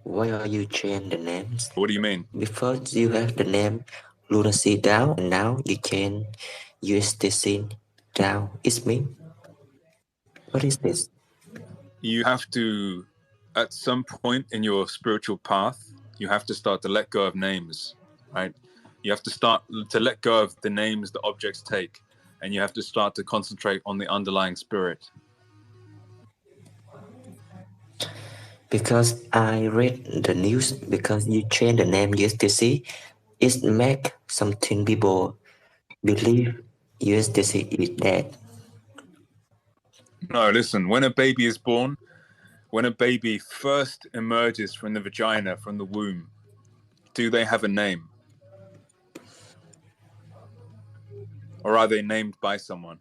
Why are you change the names? What do you mean? Before you have the name Lunacy down, and now you change USDC down. It's me. What is this? You have to, at some point in your spiritual path, you have to start to let go of names, right? You have to start to let go of the names that objects take, and you have to start to concentrate on the underlying spirit. Because I read the news, because you change the name USDC, it make something people believe USDC is dead. No, listen, when a baby is born, when a baby first emerges from the vagina, from the womb, do they have a name? Or are they named by someone?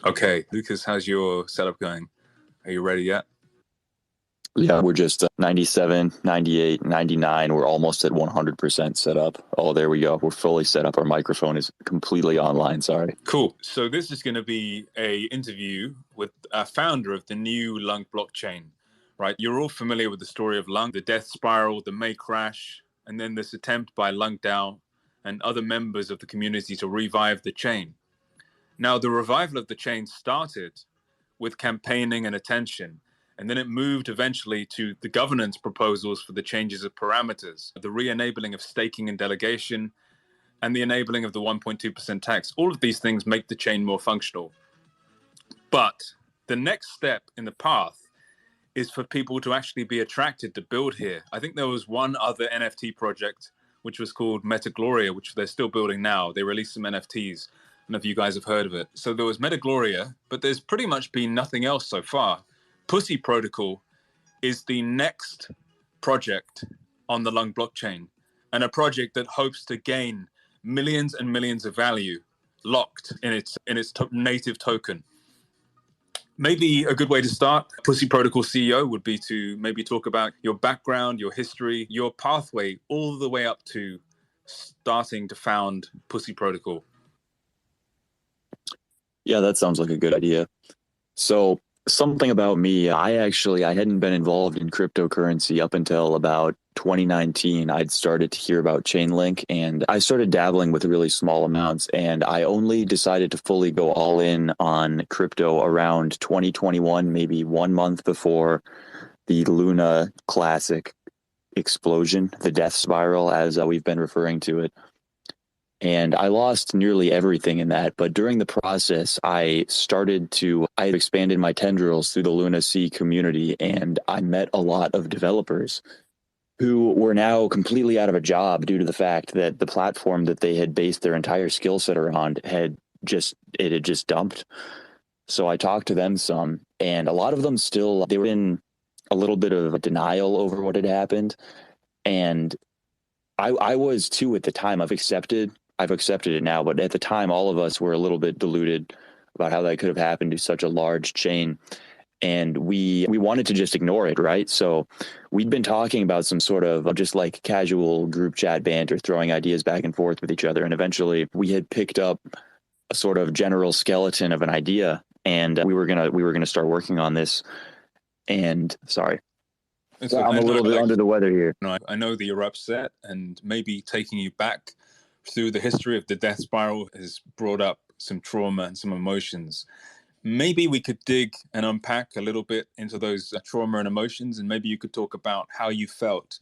Okay, Lucas, how's your setup going? Are you ready yet? Yeah, we're just 97, 98, 99. We're almost at 100% set up. Oh, there we go. We're fully set up. Our microphone is completely online. Sorry. Cool. So this is going to be a interview with a founder of the new Lunk blockchain, right? You're all familiar with the story of Lunk, the death spiral, the May crash, and then this attempt by Lunk DAO and other members of the community to revive the chain. Now, the revival of the chain started with campaigning and attention, and then it moved eventually to the governance proposals for the changes of parameters, the re-enabling of staking and delegation, and the enabling of the 1.2% tax. All of these things make the chain more functional. But the next step in the path is for people to actually be attracted to build here. I think there was one other NFT project, which was called Metagloria, which they're still building now. They released some NFTs. I don't know if you guys have heard of it. So there was Metagloria, but there's pretty much been nothing else so far. Pussy Protocol is the next project on the Lung blockchain, and a project that hopes to gain millions and millions of value locked in its native token. Maybe a good way to start, Pussy Protocol CEO, would be to maybe talk about your background, your history, your pathway, all the way up to starting to found Pussy Protocol. Yeah, that sounds like a good idea. So something about me, I hadn't been involved in cryptocurrency up until about 2019. I'd started to hear about Chainlink, and I started dabbling with really small amounts, and I only decided to fully go all in on crypto around 2021, maybe 1 month before the Luna Classic explosion, the death spiral, as we've been referring to it. And I lost nearly everything in that. But during the process, I expanded my tendrils through the Luna C community, and I met a lot of developers who were now completely out of a job due to the fact that the platform that they had based their entire skill set around had just dumped. So I talked to them some, and a lot of them they were in a little bit of denial over what had happened. And I was too at the time. I've accepted it now, but at the time, all of us were a little bit deluded about how that could have happened to such a large chain. And we wanted to just ignore it, right? So we'd been talking about some sort of just like casual group chat banter, throwing ideas back and forth with each other. And eventually we had picked up a sort of general skeleton of an idea, and we were gonna start working on this. And sorry, I'm a little bit under the weather here. I know that you're upset, and maybe taking you back through the history of the death spiral has brought up some trauma and some emotions. Maybe we could dig and unpack a little bit into those trauma and emotions, and maybe you could talk about how you felt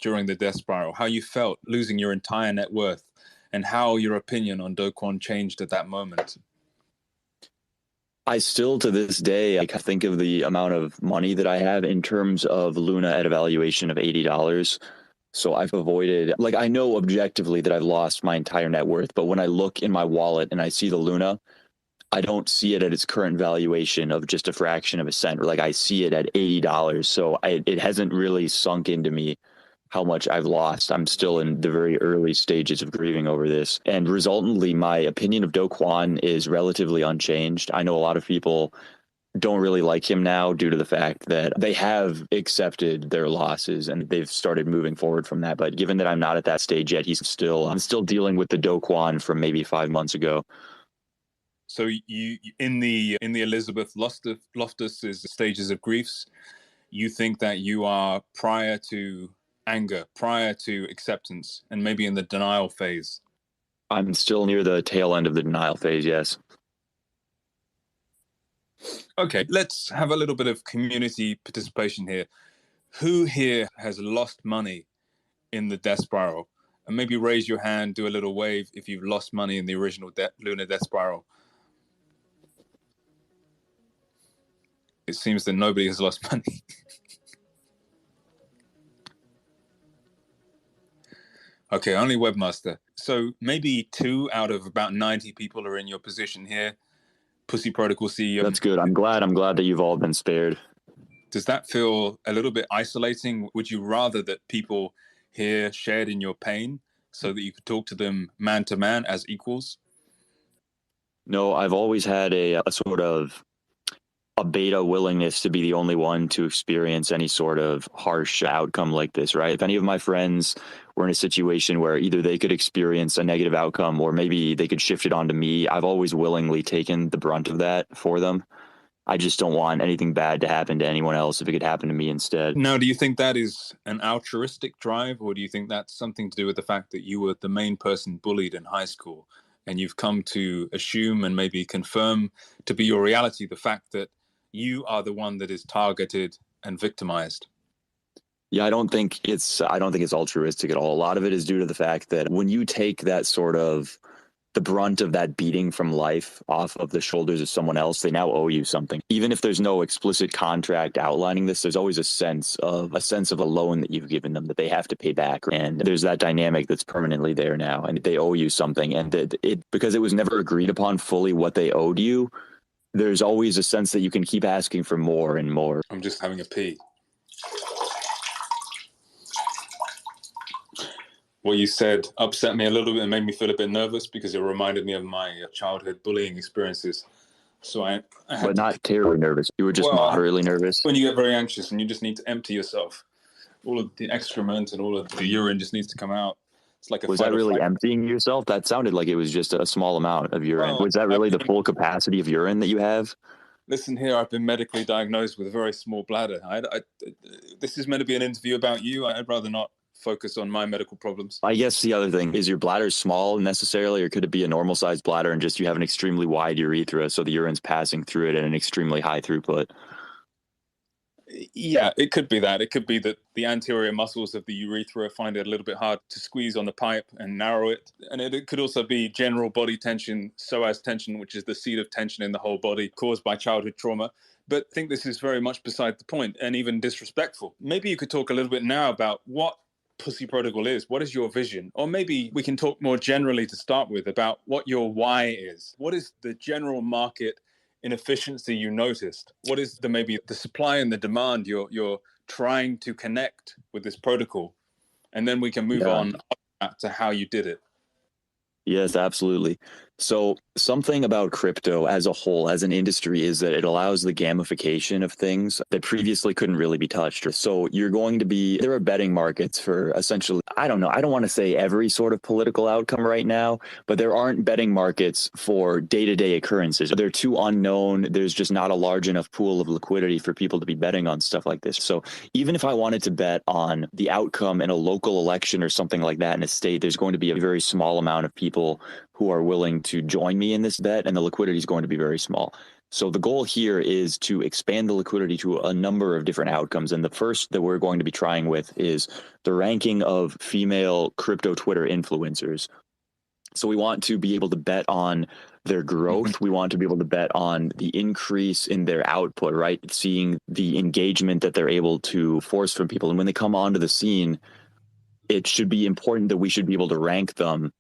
during the death spiral, how you felt losing your entire net worth, and how your opinion on Do Kwon changed at that moment. I still, to this day, I think of the amount of money that I have in terms of Luna at a valuation of $80. So I've avoided, I know objectively that I've lost my entire net worth, but when I look in my wallet and I see the Luna, I don't see it at its current valuation of just a fraction of a cent. I see it at $80. So it hasn't really sunk into me how much I've lost. I'm still in the very early stages of grieving over this. And resultantly, my opinion of Do Kwon is relatively unchanged. I know a lot of people don't really like him now due to the fact that they have accepted their losses and they've started moving forward from that. But given that I'm not at that stage yet, I'm still dealing with the Do Kwon from maybe 5 months ago. So you in the Elizabeth Loftus's stages of griefs, you think that you are prior to anger, prior to acceptance, and maybe in the denial phase? I'm still near the tail end of the denial phase, yes. Okay, let's have a little bit of community participation here. Who here has lost money in the death spiral? And maybe raise your hand, do a little wave if you've lost money in the original lunar death spiral. It seems that nobody has lost money. Okay, only Webmaster. So maybe 2 out of about 90 people are in your position here. Pussy Protocol CEO. That's good. I'm glad that you've all been spared. Does that feel a little bit isolating? Would you rather that people here shared in your pain so that you could talk to them man to man as equals? No, I've always had a sort of a beta willingness to be the only one to experience any sort of harsh outcome like this, right? If any of my friends were in a situation where either they could experience a negative outcome or maybe they could shift it onto me, I've always willingly taken the brunt of that for them. I just don't want anything bad to happen to anyone else if it could happen to me instead. Now, do you think that is an altruistic drive, or do you think that's something to do with the fact that you were the main person bullied in high school and you've come to assume and maybe confirm to be your reality the fact that you are the one that is targeted and victimized? Yeah, I don't think it's altruistic at all. A lot of it is due to the fact that when you take that sort of the brunt of that beating from life off of the shoulders of someone else, they now owe you something. Even if there's no explicit contract outlining this, there's always a sense of a loan that you've given them that they have to pay back. And there's that dynamic that's permanently there now, and they owe you something. And because it was never agreed upon fully what they owed you, there's always a sense that you can keep asking for more and more. I'm just having a pee. What you said upset me a little bit and made me feel a bit nervous because it reminded me of my childhood bullying experiences. So I had but not terribly nervous. You were just moderately nervous. When you get very anxious and you just need to empty yourself, all of the excrement and all of the urine just needs to come out. It's like was that really emptying yourself? That sounded like it was just a small amount of urine. Well, was that really the full capacity of urine that you have? Listen here, I've been medically diagnosed with a very small bladder. This is meant to be an interview about you. I'd rather not focus on my medical problems. I guess the other thing is, your bladder small necessarily, or could it be a normal sized bladder and just you have an extremely wide urethra so the urine's passing through it at an extremely high throughput? Yeah, it could be that. It could be that the anterior muscles of the urethra find it a little bit hard to squeeze on the pipe and narrow it. And it could also be general body tension, psoas tension, which is the seat of tension in the whole body caused by childhood trauma. But I think this is very much beside the point and even disrespectful. Maybe you could talk a little bit now about what Pussy Protocol is. What is your vision? Or maybe we can talk more generally to start with about what your why is. What is the general market inefficiency you noticed? What is maybe the supply and the demand you're trying to connect with this protocol? And then we can move on to how you did it. Yes, absolutely. So something about crypto as a whole, as an industry, is that it allows the gamification of things that previously couldn't really be touched. So there are betting markets for essentially, I don't want to say every sort of political outcome right now, but there aren't betting markets for day-to-day occurrences. They're too unknown. There's just not a large enough pool of liquidity for people to be betting on stuff like this. So even if I wanted to bet on the outcome in a local election or something like that in a state, there's going to be a very small amount of people who are willing to join me in this bet, and the liquidity is going to be very small. So the goal here is to expand the liquidity to a number of different outcomes. And the first that we're going to be trying with is the ranking of female crypto Twitter influencers. So we want to be able to bet on their growth. We want to be able to bet on the increase in their output, right? Seeing the engagement that they're able to force from people. And when they come onto the scene, it should be important that we should be able to rank them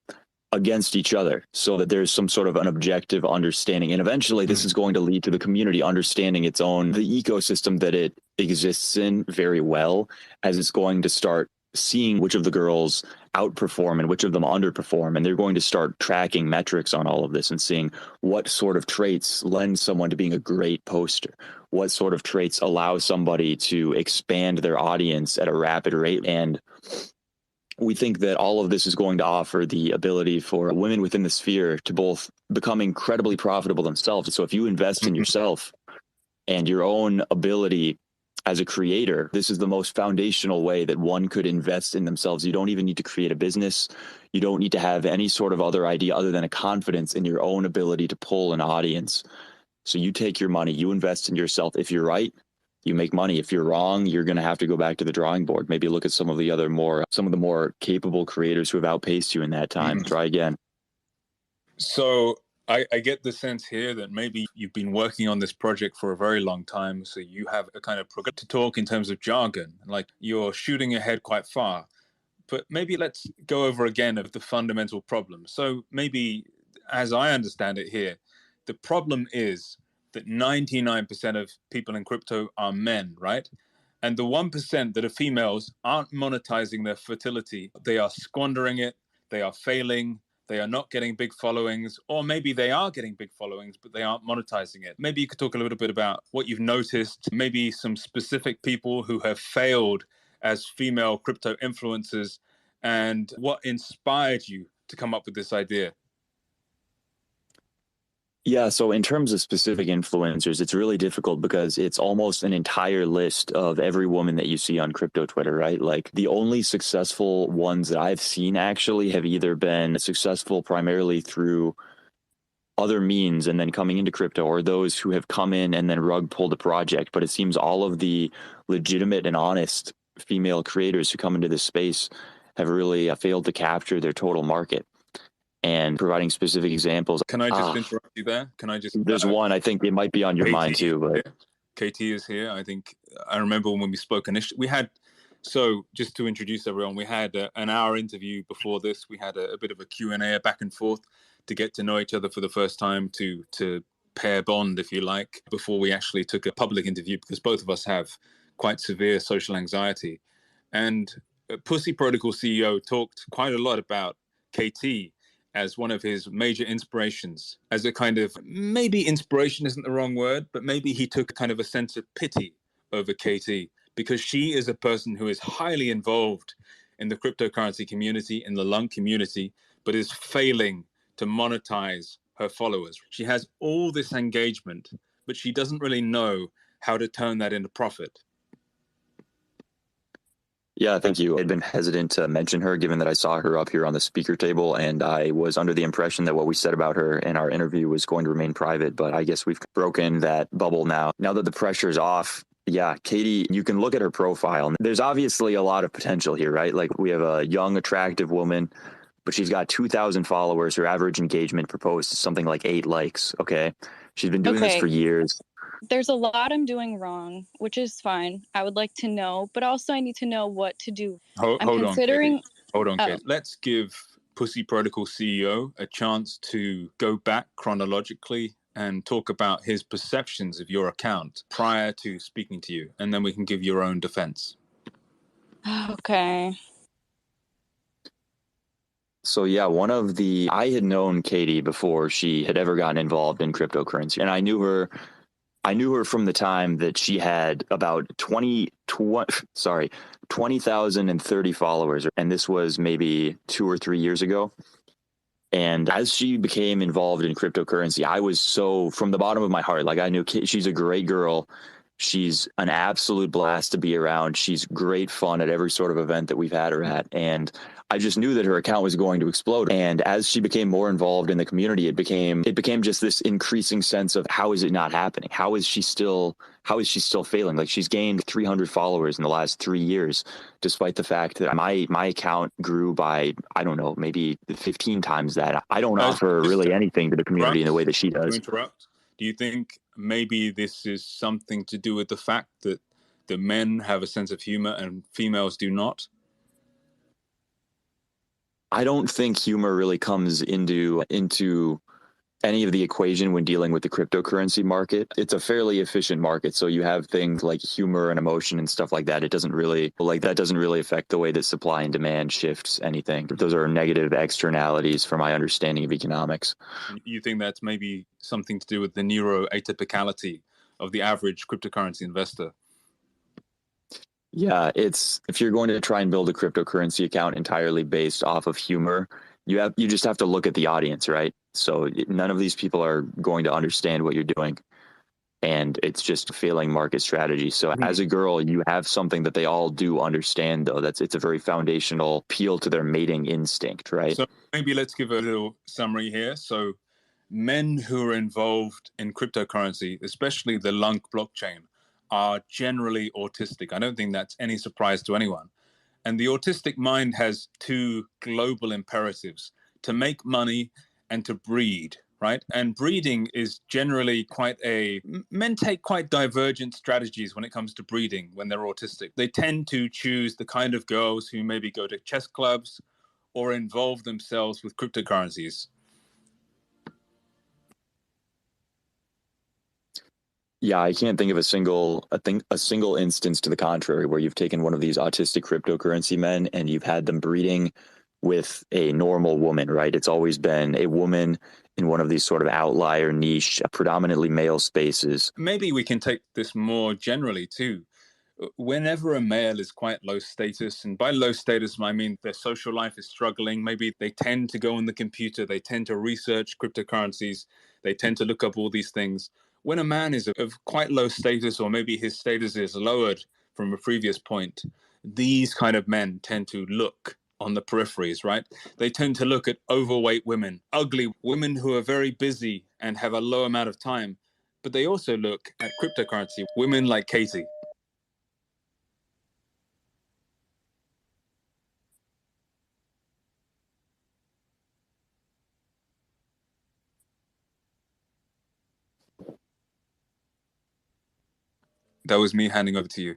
against each other so that there's some sort of an objective understanding. And eventually this is going to lead to the community understanding the ecosystem that it exists in very well, as it's going to start seeing which of the girls outperform and which of them underperform. And they're going to start tracking metrics on all of this and seeing what sort of traits lend someone to being a great poster, what sort of traits allow somebody to expand their audience at a rapid rate. And we think that all of this is going to offer the ability for women within the sphere to both become incredibly profitable themselves. So if you invest in yourself and your own ability as a creator, this is the most foundational way that one could invest in themselves. You don't even need to create a business. You don't need to have any sort of other idea other than a confidence in your own ability to pull an audience. So you take your money, you invest in yourself. If you're right, you make money. If you're wrong, you're going to have to go back to the drawing board. Maybe look at some of the more capable creators who have outpaced you in that time. Try again. So I get the sense here that maybe you've been working on this project for a very long time. So you have a kind of to talk in terms of jargon, like you're shooting ahead quite far. But maybe let's go over again of the fundamental problem. So maybe, as I understand it here, the problem is that 99% of people in crypto are men, right? And the 1% that are females aren't monetizing their fertility. They are squandering it. They are failing. They are not getting big followings, or maybe they are getting big followings, but they aren't monetizing it. Maybe you could talk a little bit about what you've noticed, maybe some specific people who have failed as female crypto influencers, and what inspired you to come up with this idea. Yeah, so in terms of specific influencers, it's really difficult because it's almost an entire list of every woman that you see on crypto Twitter, right? Like the only successful ones that I've seen actually have either been successful primarily through other means and then coming into crypto, or those who have come in and then rug pulled a project. But it seems all of the legitimate and honest female creators who come into this space have really failed to capture their total market. And providing specific examples. Can I just interrupt you there? Can I just? There's one. I think it might be on your mind too. But KT is here. I think I remember when we spoke initially. We had, so just to introduce everyone, we had an hour interview before this. We had a bit of a Q&A, a back and forth to get to know each other for the first time, to pair bond, if you like, before we actually took a public interview, because both of us have quite severe social anxiety. And Pussy Protocol CEO talked quite a lot about KT as one of his major inspirations, as a kind of, maybe inspiration isn't the wrong word, but maybe he took kind of a sense of pity over KT, because she is a person who is highly involved in the cryptocurrency community, in the Lunk community, but is failing to monetize her followers. She has all this engagement, but she doesn't really know how to turn that into profit. Yeah, thank you. I'd been hesitant to mention her, given that I saw her up here on the speaker table, and I was under the impression that what we said about her in our interview was going to remain private, but I guess we've broken that bubble now. Now that the pressure's off, yeah, Katie, you can look at her profile. There's obviously a lot of potential here, right? Like, we have a young, attractive woman, but she's got 2,000 followers. Her average engagement proposed is something like 8 likes, okay? She's been doing this for years. There's a lot I'm doing wrong, which is fine. I would like to know, but also I need to know what to do. Hold on, Kate. Let's give Pussy Protocol CEO a chance to go back chronologically and talk about his perceptions of your account prior to speaking to you, and then we can give your own defense. Okay. So yeah, I had known Katie before she had ever gotten involved in cryptocurrency, and I knew her from the time that she had about 20,030 followers. And this was maybe 2 or 3 years ago. And as she became involved in cryptocurrency, I was so, from the bottom of my heart, like, I knew she's a great girl. She's an absolute blast to be around. She's great fun at every sort of event that we've had her at. And I just knew that her account was going to explode. And as she became more involved in the community, it became just this increasing sense of, how is it not happening? How is she still failing? Like, she's gained 300 followers in the last 3 years, despite the fact that my account grew by, I don't know, maybe 15 times that. I don't offer really anything to the community in the way that she does. To interrupt, do you think maybe this is something to do with the fact that the men have a sense of humor and females do not? I don't think humor really comes into any of the equation when dealing with the cryptocurrency market. It's a fairly efficient market. So you have things like humor and emotion and stuff like that. It doesn't really affect the way that supply and demand shifts anything. Those are negative externalities from my understanding of economics. You think that's maybe something to do with the neuroatypicality of the average cryptocurrency investor? Yeah, it's if you're going to try and build a cryptocurrency account entirely based off of humor, you just have to look at the audience, right? So none of these people are going to understand what you're doing, and it's just a failing market strategy. So as a girl, you have something that they all do understand, though. It's a very foundational appeal to their mating instinct, right? So maybe let's give a little summary here. So men who are involved in cryptocurrency, especially the Lunk blockchain, are generally autistic. I don't think that's any surprise to anyone. And the autistic mind has two global imperatives: to make money and to breed, right? And breeding is generally men take quite divergent strategies when it comes to breeding when they're autistic. They tend to choose the kind of girls who maybe go to chess clubs or involve themselves with cryptocurrencies. Yeah, I can't think of a single instance to the contrary where you've taken one of these autistic cryptocurrency men and you've had them breeding with a normal woman, right? It's always been a woman in one of these sort of outlier niche, predominantly male spaces. Maybe we can take this more generally too. Whenever a male is quite low status, and by low status, I mean their social life is struggling, maybe they tend to go on the computer, they tend to research cryptocurrencies, they tend to look up all these things. When a man is of quite low status, or maybe his status is lowered from a previous point, these kind of men tend to look on the peripheries, right? They tend to look at overweight women, ugly women who are very busy and have a low amount of time. But they also look at cryptocurrency, women like Katie. That was me handing over to you.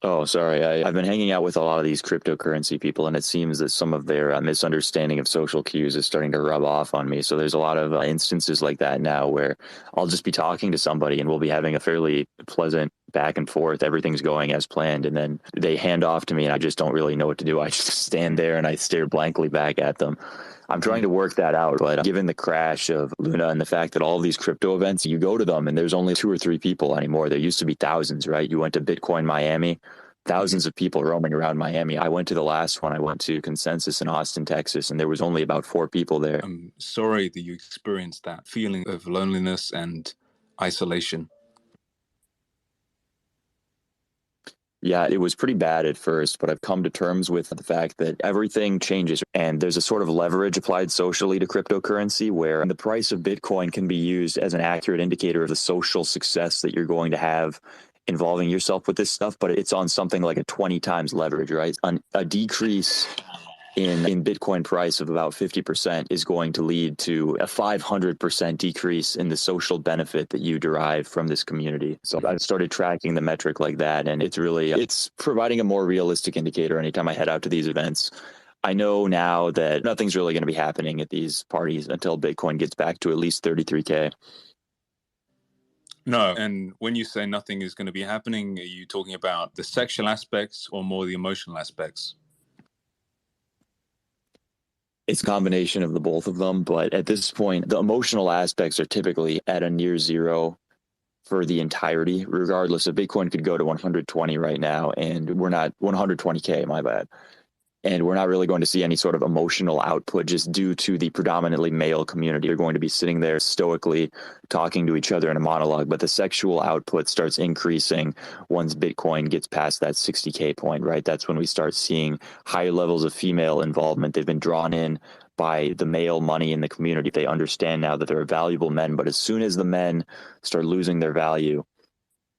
Oh, sorry. I've been hanging out with a lot of these cryptocurrency people, and it seems that some of their misunderstanding of social cues is starting to rub off on me. So there's a lot of instances like that now where I'll just be talking to somebody and we'll be having a fairly pleasant back and forth. Everything's going as planned. And then they hand off to me and I just don't really know what to do. I just stand there and I stare blankly back at them. I'm trying to work that out, but given the crash of Luna and the fact that all of these crypto events, you go to them and there's only 2 or 3 people anymore. There used to be thousands, right? You went to Bitcoin Miami, thousands of people roaming around Miami. I went to the last one. I went to Consensus in Austin, Texas, and there was only about 4 people there. I'm sorry that you experienced that feeling of loneliness and isolation. Yeah, it was pretty bad at first, but I've come to terms with the fact that everything changes and there's a sort of leverage applied socially to cryptocurrency where the price of Bitcoin can be used as an accurate indicator of the social success that you're going to have involving yourself with this stuff, but it's on something like a 20 times leverage, right? A decrease in Bitcoin price of about 50% is going to lead to a 500% decrease in the social benefit that you derive from this community. So I've started tracking the metric like that, and it's providing a more realistic indicator anytime I head out to these events. I know now that nothing's really going to be happening at these parties until Bitcoin gets back to at least 33K. No, and when you say nothing is going to be happening, are you talking about the sexual aspects or more the emotional aspects? It's a combination of the both of them, but at this point, the emotional aspects are typically at a near zero for the entirety, regardless of Bitcoin could go to 120 right now, and we're not 120K, my bad. And we're not really going to see any sort of emotional output just due to the predominantly male community. You're going to be sitting there stoically talking to each other in a monologue, but the sexual output starts increasing once Bitcoin gets past that 60K point, right? That's when we start seeing higher levels of female involvement. They've been drawn in by the male money in the community. They understand now that they're valuable men, but as soon as the men start losing their value,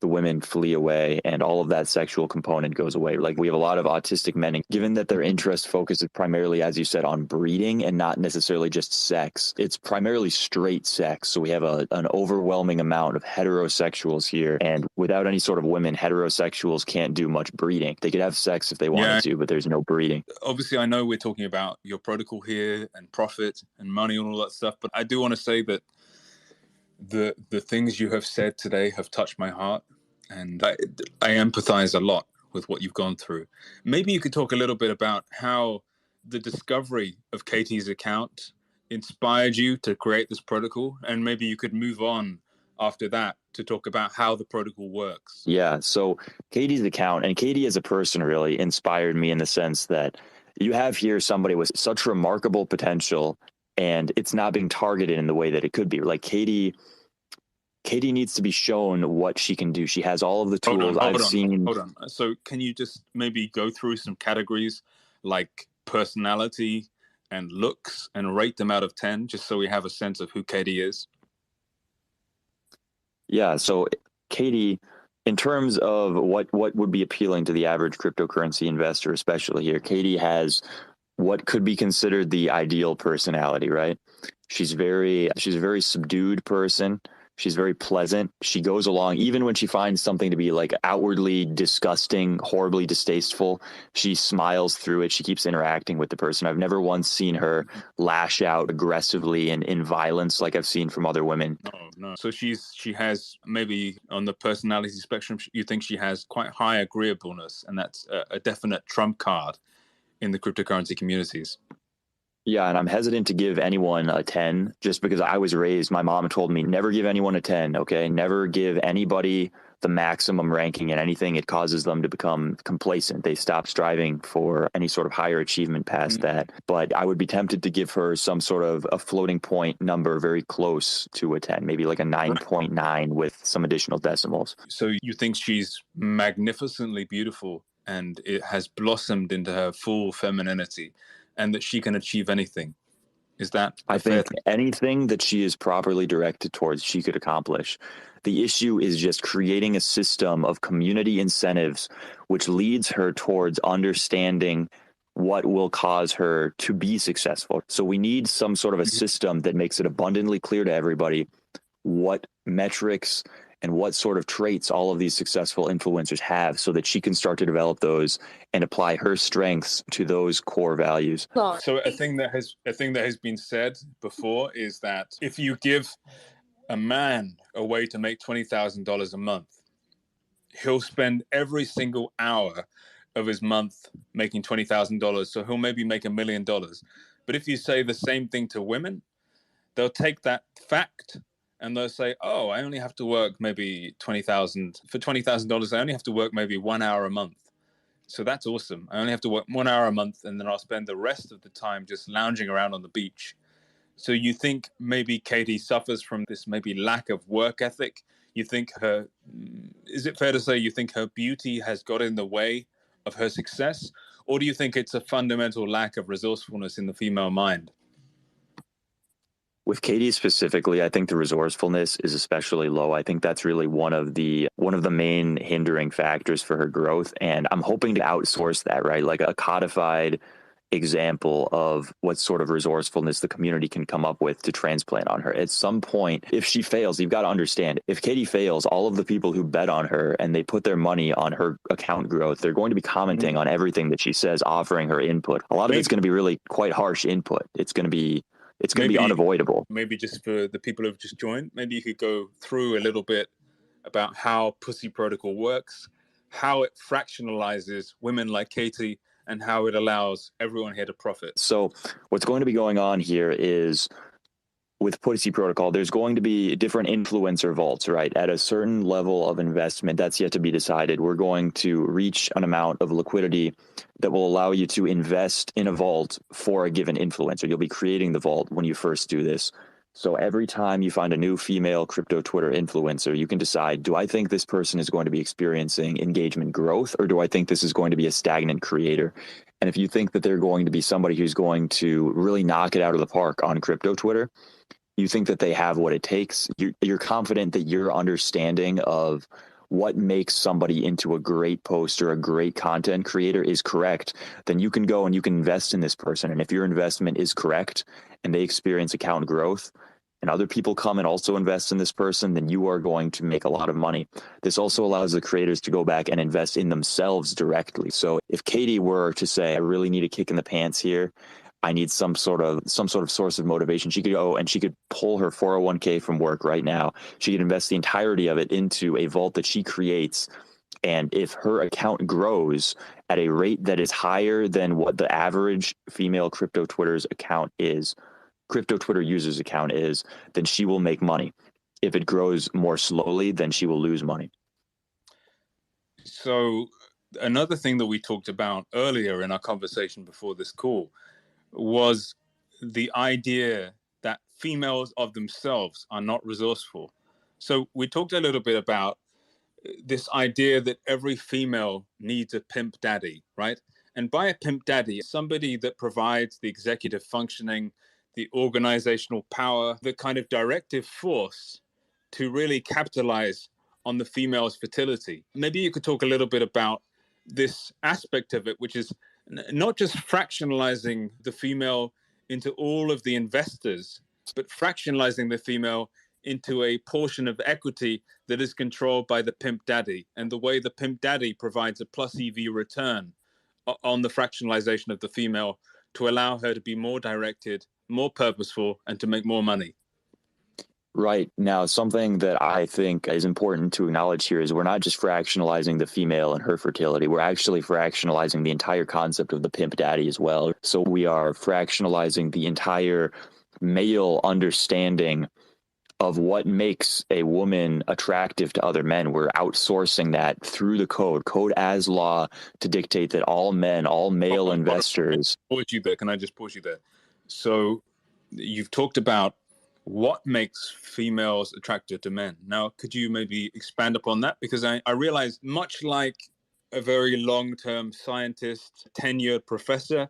the women flee away and all of that sexual component goes away. Like we have a lot of autistic men, and given that their interest focuses primarily, as you said, on breeding and not necessarily just sex, it's primarily straight sex. So we have an overwhelming amount of heterosexuals here. And without any sort of women, heterosexuals can't do much breeding. They could have sex if they wanted to, but there's no breeding. Obviously, I know we're talking about your protocol here and profit and money and all that stuff, but I do want to say that the things you have said today have touched my heart, and I empathize a lot with what you've gone through. Maybe you could talk a little bit about how the discovery of Katie's account inspired you to create this protocol, and maybe you could move on after that to talk about how the protocol works. Yeah, so Katie's account, and Katie as a person really inspired me in the sense that you have here somebody with such remarkable potential, and it's not being targeted in the way that it could be. Like Katie needs to be shown what she can do. She has all of the tools. Hold on. So can you just maybe go through some categories like personality and looks and rate them out of 10, just so we have a sense of who Katie is? Yeah, so Katie, in terms of what would be appealing to the average cryptocurrency investor, especially here, Katie has what could be considered the ideal personality, right? She's a very subdued person. She's very pleasant. She goes along, even when she finds something to be like outwardly disgusting, horribly distasteful, she smiles through it. She keeps interacting with the person. I've never once seen her lash out aggressively and in violence like I've seen from other women. No. So she has, maybe on the personality spectrum, you think she has quite high agreeableness, and that's a definite trump card in the cryptocurrency communities. Yeah, and I'm hesitant to give anyone a 10 just because I was raised, my mom told me, never give anyone a 10, okay? Never give anybody the maximum ranking in anything. It causes them to become complacent. They stop striving for any sort of higher achievement past that. But I would be tempted to give her some sort of a floating point number very close to a 10, maybe like a 9.9 with some additional decimals. So you think she's magnificently beautiful and it has blossomed into her full femininity, and that she can achieve anything? Is that I think anything that she is properly directed towards, she could accomplish. The issue is just creating a system of community incentives which leads her towards understanding what will cause her to be successful. So we need some sort of a system that makes it abundantly clear to everybody what metrics and what sort of traits all of these successful influencers have, so that she can start to develop those and apply her strengths to those core values. So a thing that has been said before is that if you give a man a way to make $20,000 a month, he'll spend every single hour of his month making $20,000. So he'll maybe make $1 million. But if you say the same thing to women, they'll take that fact and they'll say, oh, I only have to work maybe $20,000. For $20,000, I only have to work maybe 1 hour a month. So that's awesome. I only have to work 1 hour a month, and then I'll spend the rest of the time just lounging around on the beach. So you think maybe Katie suffers from this maybe lack of work ethic? You think is it fair to say you think her beauty has got in the way of her success? Or do you think it's a fundamental lack of resourcefulness in the female mind? With Katie specifically, I think the resourcefulness is especially low. I think that's really one of the main hindering factors for her growth. And I'm hoping to outsource that, right? Like a codified example of what sort of resourcefulness the community can come up with to transplant on her. At some point, if she fails, you've got to understand, if Katie fails, all of the people who bet on her and they put their money on her account growth, they're going to be commenting on everything that she says, offering her input. A lot of it's going to be really quite harsh input. It's going to be unavoidable. Maybe just for the people who've just joined, maybe you could go through a little bit about how Pussy Protocol works, how it fractionalizes women like Katie, and how it allows everyone here to profit. So what's going to be going on here is, with Pussy Protocol, there's going to be different influencer vaults, right? At a certain level of investment, that's yet to be decided. We're going to reach an amount of liquidity that will allow you to invest in a vault for a given influencer. You'll be creating the vault when you first do this. So every time you find a new female crypto Twitter influencer, you can decide, do I think this person is going to be experiencing engagement growth, or do I think this is going to be a stagnant creator? And if you think that they're going to be somebody who's going to really knock it out of the park on crypto Twitter, you think that they have what it takes, you're confident that your understanding of what makes somebody into a great poster, a great content creator is correct, then you can go and you can invest in this person. And if your investment is correct and they experience account growth and other people come and also invest in this person, then you are going to make a lot of money. This also allows the creators to go back and invest in themselves directly. So if Katie were to say, I really need a kick in the pants here, I need some sort of source of motivation, she could go and she could pull her 401k from work right now. She could invest the entirety of it into a vault that she creates. And if her account grows at a rate that is higher than what the average female crypto Twitter's account is, crypto Twitter user's account is, then she will make money. If it grows more slowly, then she will lose money. So another thing that we talked about earlier in our conversation before this call was the idea that females of themselves are not resourceful. So we talked a little bit about this idea that every female needs a pimp daddy, right? And by a pimp daddy, somebody that provides the executive functioning, the organizational power, the kind of directive force to really capitalize on the female's fertility. Maybe you could talk a little bit about this aspect of it, which is not just fractionalizing the female into all of the investors, but fractionalizing the female into a portion of equity that is controlled by the pimp daddy, and the way the pimp daddy provides a plus EV return on the fractionalization of the female to allow her to be more directed, more purposeful, and to make more money. Right. Now, something that I think is important to acknowledge here is we're not just fractionalizing the female and her fertility. We're actually fractionalizing the entire concept of the pimp daddy as well. So we are fractionalizing the entire male understanding of what makes a woman attractive to other men. We're outsourcing that through the code as law, to dictate that all men, all male investors. Can I just pause you there? So you've talked about what makes females attractive to men. Now, could you maybe expand upon that? Because I realize, much like a very long-term scientist, tenured professor,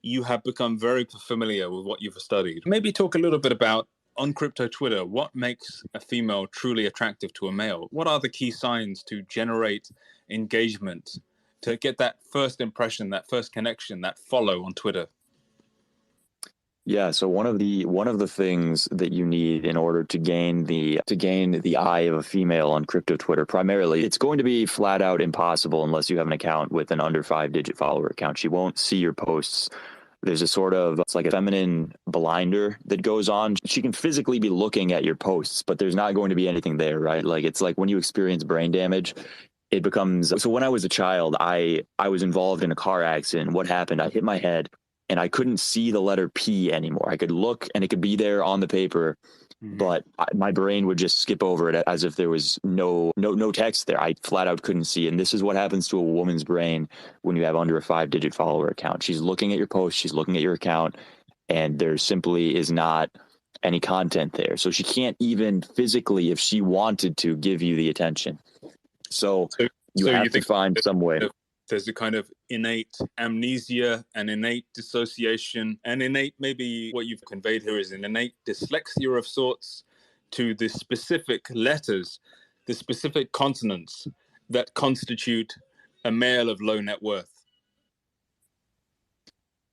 you have become very familiar with what you've studied. Maybe talk a little bit about, on crypto Twitter, what makes a female truly attractive to a male? What are the key signs to generate engagement, to get that first impression, that first connection, that follow on Twitter? Yeah, so one of the things that you need in order to gain the eye of a female on crypto Twitter, primarily, it's going to be flat out impossible unless you have an account with an under 5-digit follower account. She won't see your posts. There's it's like a feminine blinder that goes on. She can physically be looking at your posts, but there's not going to be anything there, right? Like, it's like when you experience brain damage, it becomes, so when I was a child, I was involved in a car accident. What happened? I hit my head and I couldn't see the letter P anymore. I could look and it could be there on the paper, but my brain would just skip over it as if there was no text there. I flat out couldn't see. And this is what happens to a woman's brain when you have under a 5-digit follower account. She's looking at your post, she's looking at your account, and there simply is not any content there. So she can't even physically, if she wanted to, give you the attention. So you have to find some way. There's a kind of innate amnesia, an innate dissociation, and innate, maybe what you've conveyed here is an innate dyslexia of sorts to the specific letters, the specific consonants that constitute a male of low net worth.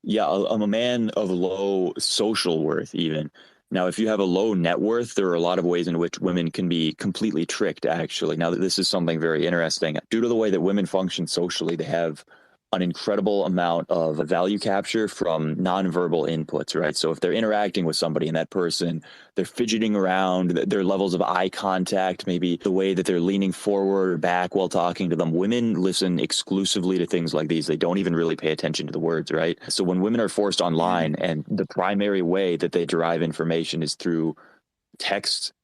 Yeah, I'm a man of low social worth even. Now, if you have a low net worth, there are a lot of ways in which women can be completely tricked, actually. Now, this is something very interesting. Due to the way that women function socially, they have an incredible amount of value capture from nonverbal inputs, right? So if they're interacting with somebody and that person, they're fidgeting around, their levels of eye contact, maybe the way that they're leaning forward or back while talking to them, women listen exclusively to things like these. They don't even really pay attention to the words, right? So when women are forced online and the primary way that they derive information is through text,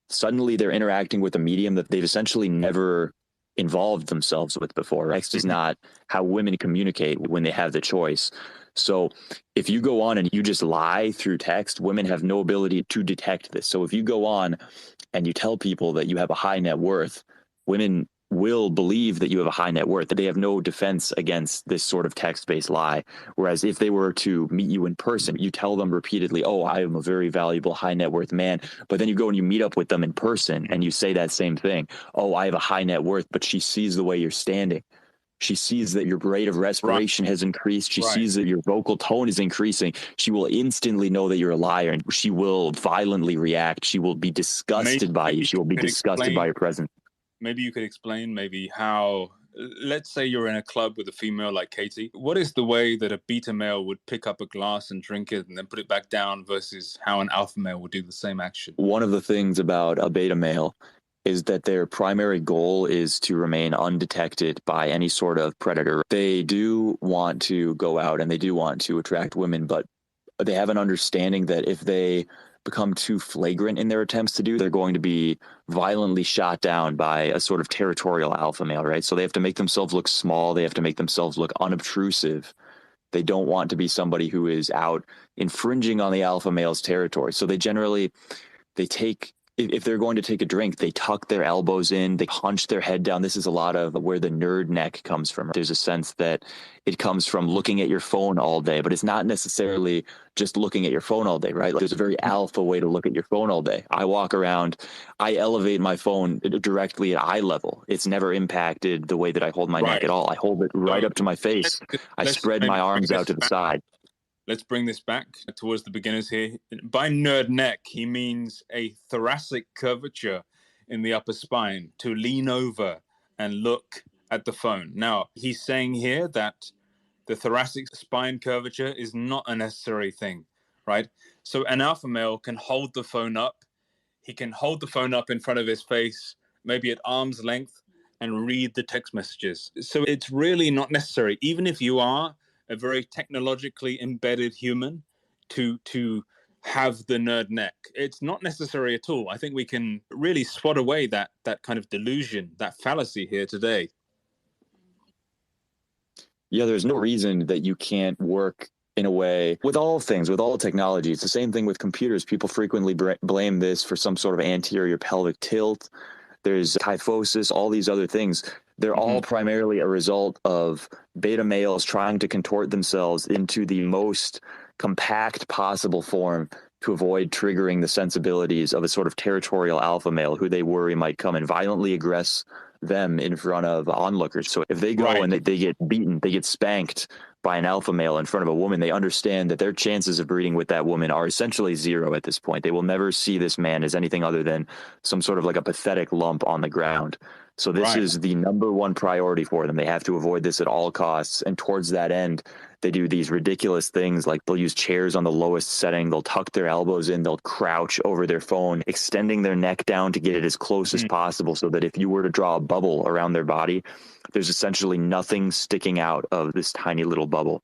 suddenly they're interacting with a medium that they've essentially never involved themselves with before. Text is not how women communicate when they have the choice. So if you go on and you just lie through text, women have no ability to detect this. So if you go on and you tell people that you have a high net worth, women will believe that you have a high net worth, that they have no defense against this sort of text-based lie. Whereas if they were to meet you in person, you tell them repeatedly, oh, I am a very valuable high net worth man. But then you go and you meet up with them in person and you say that same thing. Oh, I have a high net worth, but she sees the way you're standing. She sees that your rate of respiration has increased. She sees that your vocal tone is increasing. She will instantly know that you're a liar, and she will violently react. She will be disgusted by you. She will be disgusted by your presence. Maybe you could explain how, let's say you're in a club with a female like Katie. What is the way that a beta male would pick up a glass and drink it and then put it back down versus how an alpha male would do the same action? One of the things about a beta male is that their primary goal is to remain undetected by any sort of predator. They do want to go out and they do want to attract women, but they have an understanding that if they become too flagrant in their attempts to do, they're going to be violently shot down by a sort of territorial alpha male, right? So they have to make themselves look small. They have to make themselves look unobtrusive. They don't want to be somebody who is out infringing on the alpha male's territory. So they generally, if they're going to take a drink, they tuck their elbows in, they hunch their head down. This is a lot of where the nerd neck comes from. There's a sense that it comes from looking at your phone all day, but it's not necessarily just looking at your phone all day, right? Like, there's a very alpha way to look at your phone all day. I walk around, I elevate my phone directly at eye level. It's never impacted the way that I hold my neck at all. I hold it right up to my face. I spread my arms out to the side. Let's bring this back towards the beginners here. By nerd neck, he means a thoracic curvature in the upper spine to lean over and look at the phone. Now, he's saying here that the thoracic spine curvature is not a necessary thing, right? So an alpha male can hold the phone up. He can hold the phone up in front of his face, maybe at arm's length, and read the text messages. So it's really not necessary, even if you are a very technologically embedded human, to have the nerd neck. It's not necessary at all. I think we can really swat away that kind of delusion, that fallacy here today. Yeah, there's no reason that you can't work in a way with all things, with all technology. It's the same thing with computers. People frequently blame this for some sort of anterior pelvic tilt. There's kyphosis, all these other things. They're all primarily a result of beta males trying to contort themselves into the most compact possible form to avoid triggering the sensibilities of a sort of territorial alpha male who they worry might come and violently aggress them in front of onlookers. So if they go and they get beaten, they get spanked by an alpha male in front of a woman, they understand that their chances of breeding with that woman are essentially zero at this point. They will never see this man as anything other than some sort of like a pathetic lump on the ground. So this is the number one priority for them. They have to avoid this at all costs. And towards that end, they do these ridiculous things like they'll use chairs on the lowest setting. They'll tuck their elbows in. They'll crouch over their phone, extending their neck down to get it as close as possible so that if you were to draw a bubble around their body, there's essentially nothing sticking out of this tiny little bubble.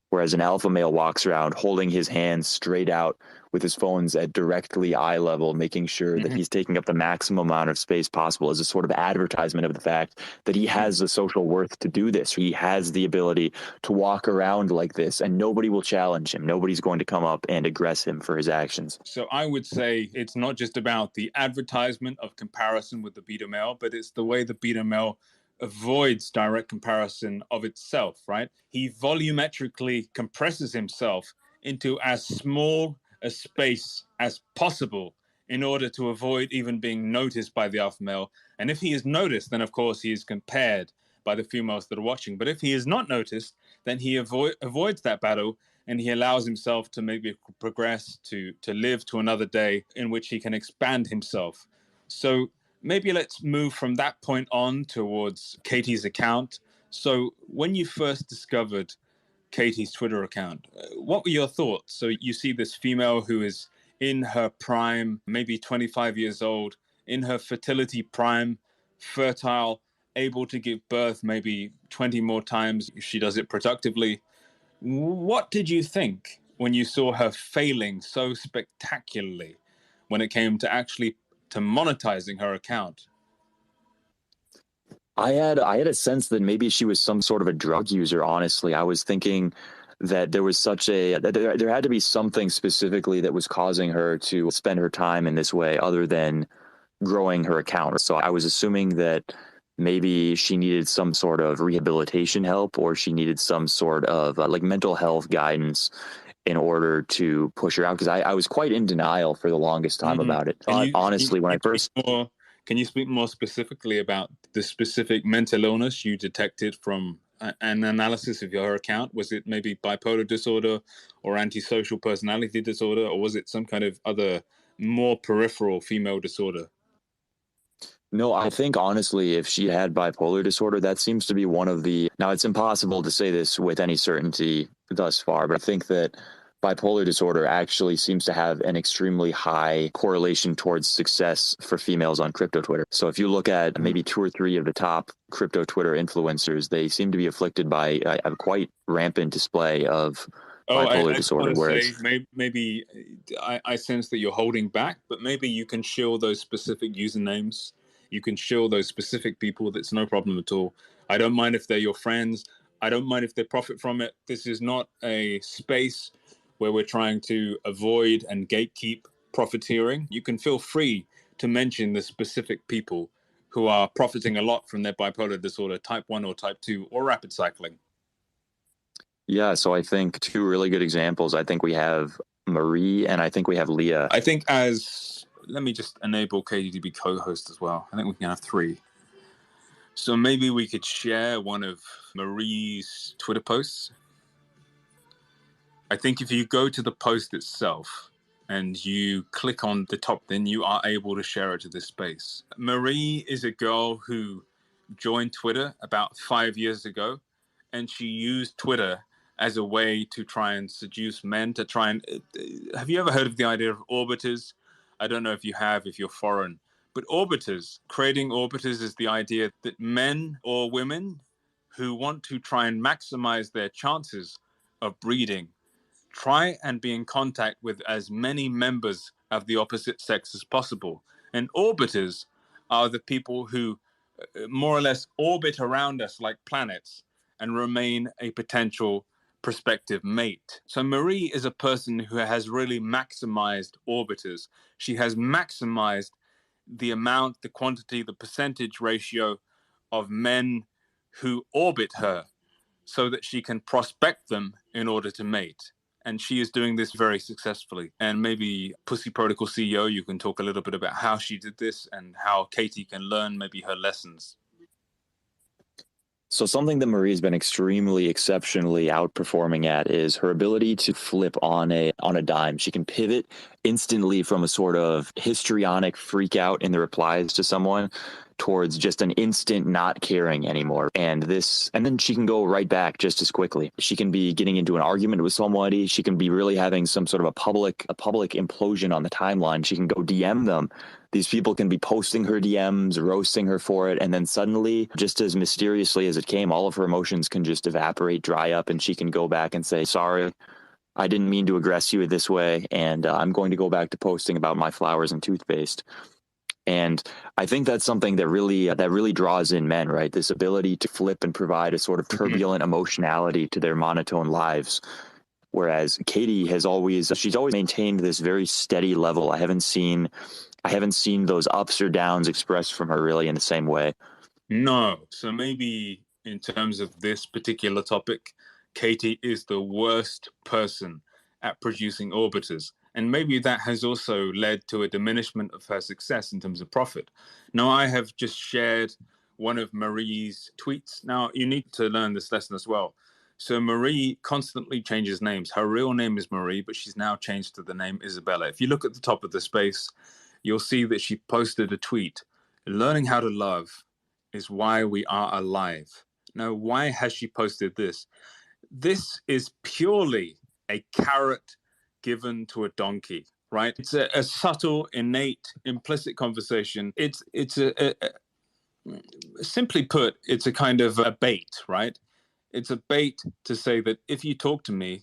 Whereas an alpha male walks around holding his hands straight out with his phones at directly eye level, making sure that he's taking up the maximum amount of space possible as a sort of advertisement of the fact that he has the social worth to do this. He has the ability to walk around like this, and nobody will challenge him. Nobody's going to come up and aggress him for his actions. So I would say it's not just about the advertisement of comparison with the beta male, but it's the way the beta male avoids direct comparison of itself, right? He volumetrically compresses himself into as small a space as possible in order to avoid even being noticed by the alpha male. And if he is noticed, then of course he is compared by the females that are watching. But if he is not noticed, then he avoids that battle, and he allows himself to maybe progress to live to another day in which he can expand himself. So maybe let's move from that point on towards Katie's account. So when you first discovered Katie's Twitter account, what were your thoughts? So you see this female who is in her prime, maybe 25 years old, in her fertility prime, fertile, able to give birth maybe 20 more times if she does it productively. What did you think when you saw her failing so spectacularly when it came to actually to monetizing her account? I had a sense that maybe she was some sort of a drug user, honestly. I was thinking that there was there had to be something specifically that was causing her to spend her time in this way other than growing her account. So I was assuming that maybe she needed some sort of rehabilitation help, or she needed some sort of like mental health guidance in order to push her out. Because I was quite in denial for the longest time about it. Honestly, when I first... Can you speak more specifically about the specific mental illness you detected from an analysis of your account? Was it maybe bipolar disorder or antisocial personality disorder, or was it some kind of other more peripheral female disorder? No, I think honestly, if she had bipolar disorder, that seems to be one of the... Now, it's impossible to say this with any certainty thus far, but I think that bipolar disorder actually seems to have an extremely high correlation towards success for females on crypto Twitter. So if you look at maybe 2 or 3 of the top crypto Twitter influencers, they seem to be afflicted by a quite rampant display of bipolar disorder. Whereas maybe I sense that you're holding back, but maybe you can shield those specific usernames. You can shield those specific people. That's no problem at all. I don't mind if they're your friends. I don't mind if they profit from it. This is not a space where we're trying to avoid and gatekeep profiteering. You can feel free to mention the specific people who are profiting a lot from their bipolar disorder, type 1 or type 2, or rapid cycling. Yeah, so I think 2 really good examples. I think we have Marie and I think we have Leah. I think let me just enable Katie to be co-host as well. I think we can have 3. So maybe we could share one of Marie's Twitter posts. I think if you go to the post itself and you click on the top, then you are able to share it to this space. Marie is a girl who joined Twitter about 5 years ago, and she used Twitter as a way to try and seduce men, to try and... Have you ever heard of the idea of orbiters? I don't know if you have, if you're foreign. But creating orbiters is the idea that men or women who want to try and maximize their chances of breeding try and be in contact with as many members of the opposite sex as possible. And orbiters are the people who more or less orbit around us like planets and remain a potential prospective mate. So Marie is a person who has really maximized orbiters. She has maximized the amount, the quantity, the percentage ratio of men who orbit her so that she can prospect them in order to mate. And she is doing this very successfully. And maybe Pussy Protocol CEO, you can talk a little bit about how she did this and how Katie can learn maybe her lessons. So something that Marie's been exceptionally outperforming at is her ability to flip on a dime. She can pivot instantly from a sort of histrionic freak out in the replies to someone towards just an instant not caring anymore. And then she can go right back just as quickly. She can be getting into an argument with somebody. She can be really having some sort of a public implosion on the timeline. She can go DM them. These people can be posting her DMs, roasting her for it, and then suddenly, just as mysteriously as it came, all of her emotions can just evaporate, dry up, and she can go back and say, sorry, I didn't mean to aggress you this way, and I'm going to go back to posting about my flowers and toothpaste. And I think that's something that really draws in men, right? This ability to flip and provide a sort of turbulent emotionality to their monotone lives. Whereas Katie she's always maintained this very steady level. I haven't seen those ups or downs expressed from her really in the same way. No. So maybe in terms of this particular topic, Katie is the worst person at producing orbiters. And maybe that has also led to a diminishment of her success in terms of profit. Now, I have just shared one of Marie's tweets. Now, you need to learn this lesson as well. So Marie constantly changes names. Her real name is Marie, but she's now changed to the name Isabella. If you look at the top of the space, you'll see that she posted a tweet. Learning how to love is why we are alive. Now, why has she posted this? This is purely a carrot given to a donkey, right? It's a subtle, innate, implicit conversation. It's simply put, it's a kind of a bait, right? It's a bait to say that if you talk to me,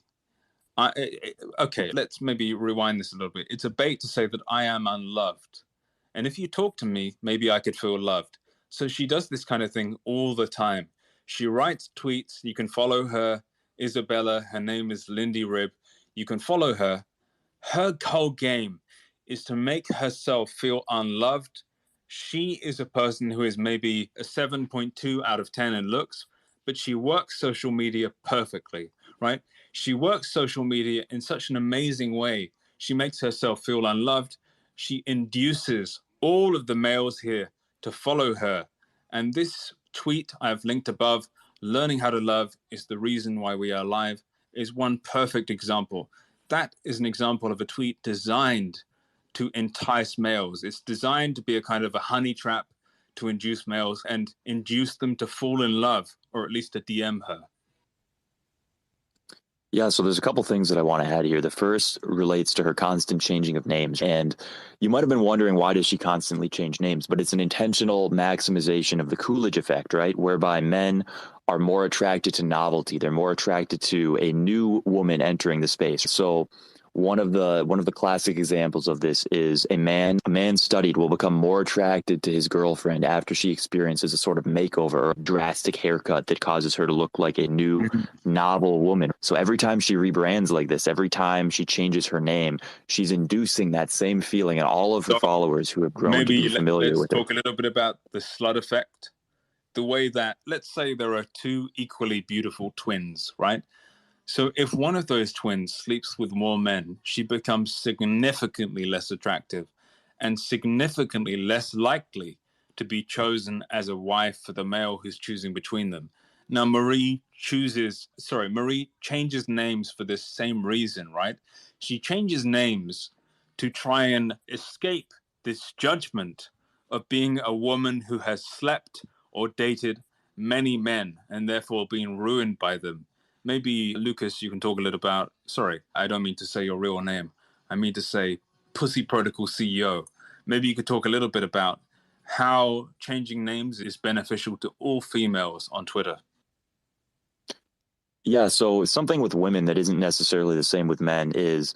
okay, let's maybe rewind this a little bit. It's a bait to say that I am unloved. And if you talk to me, maybe I could feel loved. So she does this kind of thing all the time. She writes tweets. You can follow her, Isabella. Her name is Lindy Rib. You can follow her. Her whole game is to make herself feel unloved She is a person who is maybe a 7.2 out of 10 in looks, but she works social media perfectly, right? She works social media in such an amazing way. She makes herself feel unloved. She induces all of the males here to follow her. And this tweet I've linked above, learning how to love is the reason why we are alive, is one perfect example. That is an example of a tweet designed to entice males. It's designed to be a kind of a honey trap to induce males and induce them to fall in love, or at least to DM her. Yeah, so there's a couple things that I want to add here. The first relates to her constant changing of names. And you might have been wondering, why does she constantly change names? But it's an intentional maximization of the Coolidge effect, right? Whereby men are more attracted to novelty. They're more attracted to a new woman entering the space. So one of the classic examples of this is a man studied will become more attracted to his girlfriend after she experiences a sort of makeover or drastic haircut that causes her to look like a new novel woman. So every time she rebrands like this, every time she changes her name, she's inducing that same feeling in all of her followers who have grown to be familiar with it. Let's talk a little bit about the slut effect. The way that, let's say there are two equally beautiful twins, right? So if one of those twins sleeps with more men, she becomes significantly less attractive and significantly less likely to be chosen as a wife for the male who's choosing between them. Now, Marie changes names for this same reason, right? She changes names to try and escape this judgment of being a woman who has slept or dated many men and therefore been ruined by them. Maybe, Lukas, you can talk a little about, sorry, I don't mean to say your real name. I mean to say Pussy Protocol CEO. Maybe you could talk a little bit about how changing names is beneficial to all females on Twitter. Yeah, so something with women that isn't necessarily the same with men is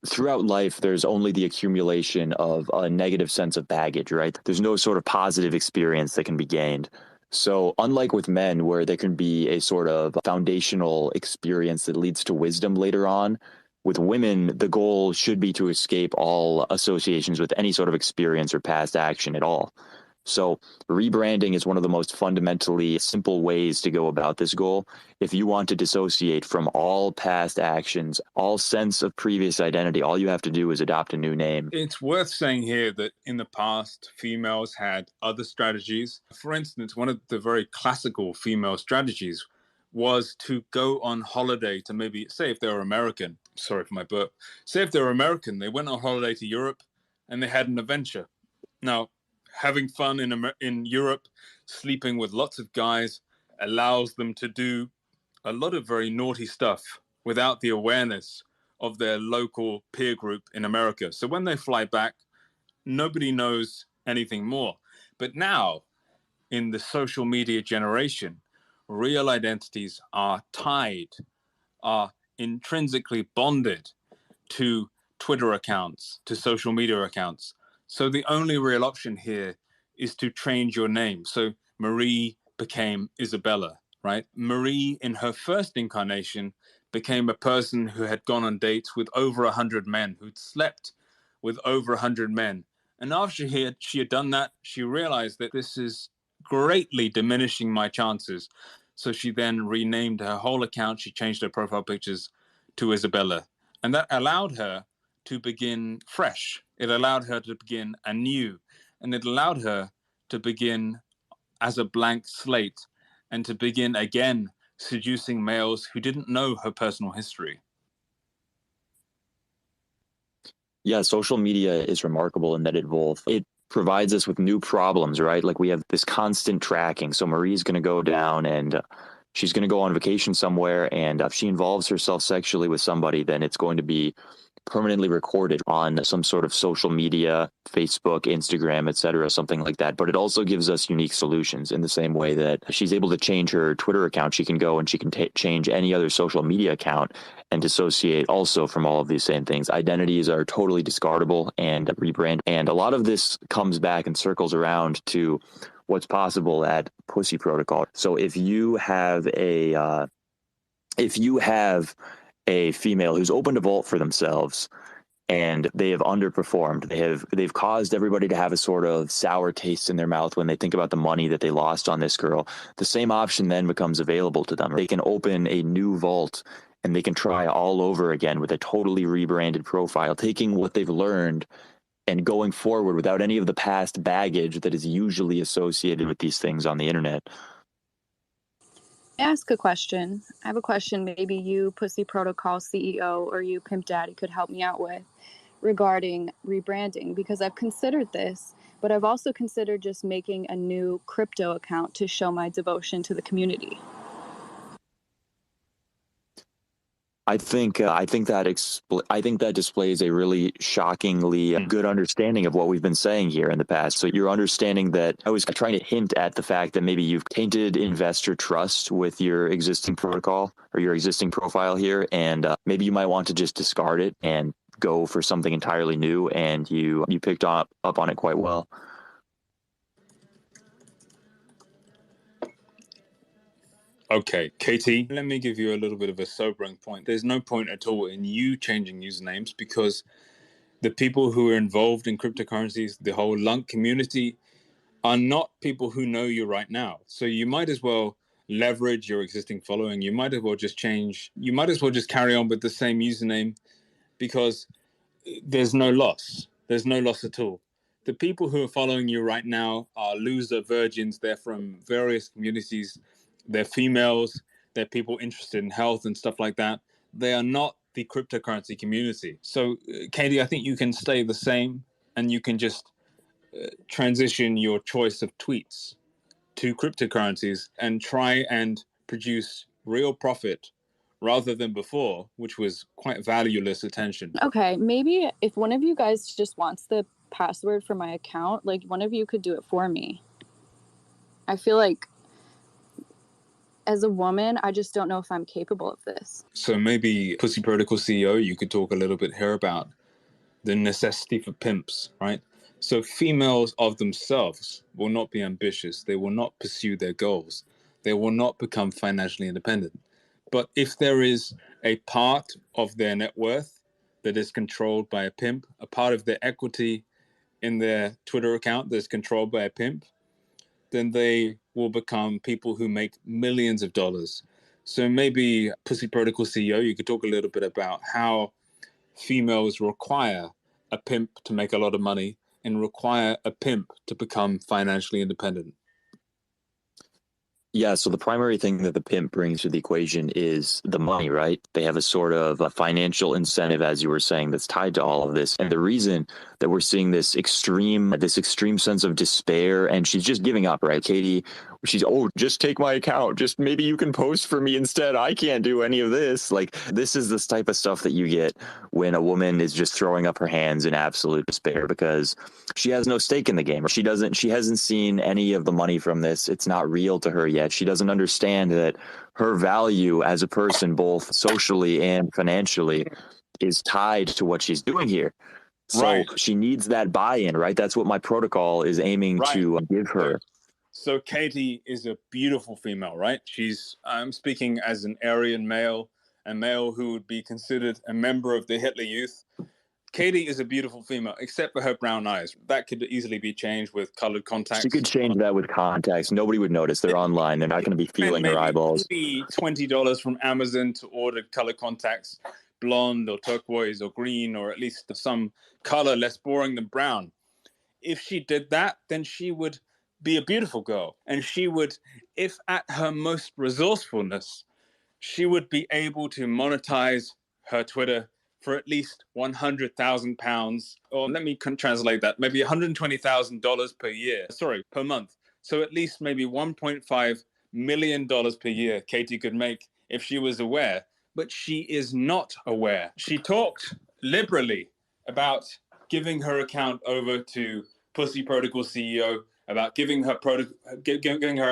throughout life, there's only the accumulation of a negative sense of baggage, right? There's no sort of positive experience that can be gained. So unlike with men, where there can be a sort of foundational experience that leads to wisdom later on, with women, the goal should be to escape all associations with any sort of experience or past action at all. So rebranding is one of the most fundamentally simple ways to go about this goal. If you want to dissociate from all past actions, all sense of previous identity, all you have to do is adopt a new name. It's worth saying here that in the past, females had other strategies. For instance, one of the very classical female strategies was to go on holiday to maybe, say if they were American, sorry for my burp, say if they were American, they went on holiday to Europe and they had an adventure. Now, having fun in Europe, sleeping with lots of guys, allows them to do a lot of very naughty stuff without the awareness of their local peer group in America. So when they fly back, nobody knows anything more. But now, in the social media generation, real identities are tied, are intrinsically bonded to Twitter accounts, to social media accounts. So the only real option here is to change your name. So Marie became Isabella, right? Marie, in her first incarnation, became a person who had gone on dates with over 100 men, who'd slept with over 100 men. And after she had done that, she realized that this is greatly diminishing my chances. So she then renamed her whole account. She changed her profile pictures to Isabella. And that allowed her to begin fresh. It allowed her to begin anew. And it allowed her to begin as a blank slate and to begin again seducing males who didn't know her personal history. Yeah, social media is remarkable in that it provides us with new problems, right? Like we have this constant tracking. So Marie's going to go down and she's going to go on vacation somewhere. And if she involves herself sexually with somebody, then it's going to be permanently recorded on some sort of social media, Facebook, Instagram, etc., something like that. But it also gives us unique solutions in the same way that she's able to change her Twitter account. She can go and she can change any other social media account and dissociate also from all of these same things. Identities are totally discardable and rebrand. And a lot of this comes back and circles around to what's possible at Pussy Protocol. So if you have a female who's open to vault for themselves, and they have underperformed. They've caused everybody to have a sort of sour taste in their mouth when they think about the money that they lost on this girl. The same option then becomes available to them. They can open a new vault and they can try all over again with a totally rebranded profile, taking what they've learned and going forward without any of the past baggage that is usually associated with these things on the internet. Ask a question. I have a question maybe you, Pussy Protocol CEO, or you, Pimp Daddy, could help me out with regarding rebranding, because I've considered this, but I've also considered just making a new crypto account to show my devotion to the community. I think that displays a really shockingly good understanding of what we've been saying here in the past. So you're understanding that I was trying to hint at the fact that maybe you've tainted investor trust with your existing protocol or your existing profile here, and maybe you might want to just discard it and go for something entirely new. And you picked up on it quite well. Okay, Katie, let me give you a little bit of a sobering point. There's no point at all in you changing usernames, because the people who are involved in cryptocurrencies, the whole Lunk community, are not people who know you right now. So you might as well leverage your existing following. You might as well just carry on with the same username, because there's no loss. There's no loss at all. The people who are following you right now are loser virgins. They're from various communities. They're females. They're people interested in health and stuff like that. They are not the cryptocurrency community. So, Katie, I think you can stay the same, and you can just transition your choice of tweets to cryptocurrencies and try and produce real profit rather than before, which was quite valueless attention. Okay, maybe if one of you guys just wants the password for my account, like one of you could do it for me. I feel like as a woman, I just don't know if I'm capable of this. So maybe Pussy Protocol CEO, you could talk a little bit here about the necessity for pimps, right? So females of themselves will not be ambitious. They will not pursue their goals. They will not become financially independent. But if there is a part of their net worth that is controlled by a pimp, a part of their equity in their Twitter account that's controlled by a pimp, then they will become people who make millions of dollars. So maybe Pussy Protocol CEO, you could talk a little bit about how females require a pimp to make a lot of money and require a pimp to become financially independent. Yeah, so the primary thing that the pimp brings to the equation is the money, right? They have a sort of a financial incentive, as you were saying, that's tied to all of this. And the reason that we're seeing this extreme sense of despair, and she's just giving up, right? Katie, she's, oh, just take my account. Just maybe you can post for me instead. I can't do any of this. Like, this is this type of stuff that you get when a woman is just throwing up her hands in absolute despair because she has no stake in the game. She hasn't seen any of the money from this. It's not real to her yet. She doesn't understand that her value as a person, both socially and financially, is tied to what she's doing here. So Right. She needs that buy-in, right? That's what my protocol is aiming to give her. So Katie is a beautiful female, right? I'm speaking as an Aryan male, a male who would be considered a member of the Hitler Youth. Katie is a beautiful female, except for her brown eyes. That could easily be changed with colored contacts. She could change that with contacts. Nobody would notice. They're online. They're not going to be feeling her eyeballs. Maybe $20 from Amazon to order colored contacts, blonde or turquoise or green, or at least some color less boring than brown. If she did that, then she would be a beautiful girl. And she would, if at her most resourcefulness, she would be able to monetize her Twitter for at least £100,000, or let me translate that, maybe $120,000 per month. So at least maybe $1.5 million per year Katie could make if she was aware, but she is not aware. She talked liberally about giving her account over to Pussy Protocol CEO, about giving her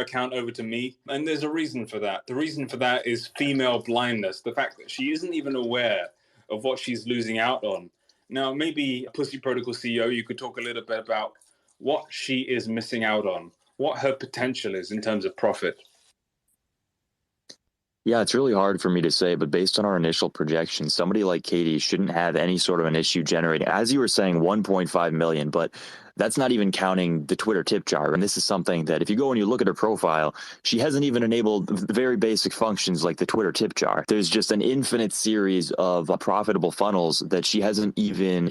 account over to me. And there's a reason for that. The reason for that is female blindness, the fact that she isn't even aware of what she's losing out on. Now, maybe Pussy Protocol CEO, you could talk a little bit about what she is missing out on, what her potential is in terms of profit. Yeah, it's really hard for me to say, but based on our initial projections, somebody like Katie shouldn't have any sort of an issue generating, as you were saying, 1.5 million, but that's not even counting the Twitter tip jar. And this is something that if you go and you look at her profile, she hasn't even enabled the very basic functions like the Twitter tip jar. There's just an infinite series of profitable funnels that she hasn't even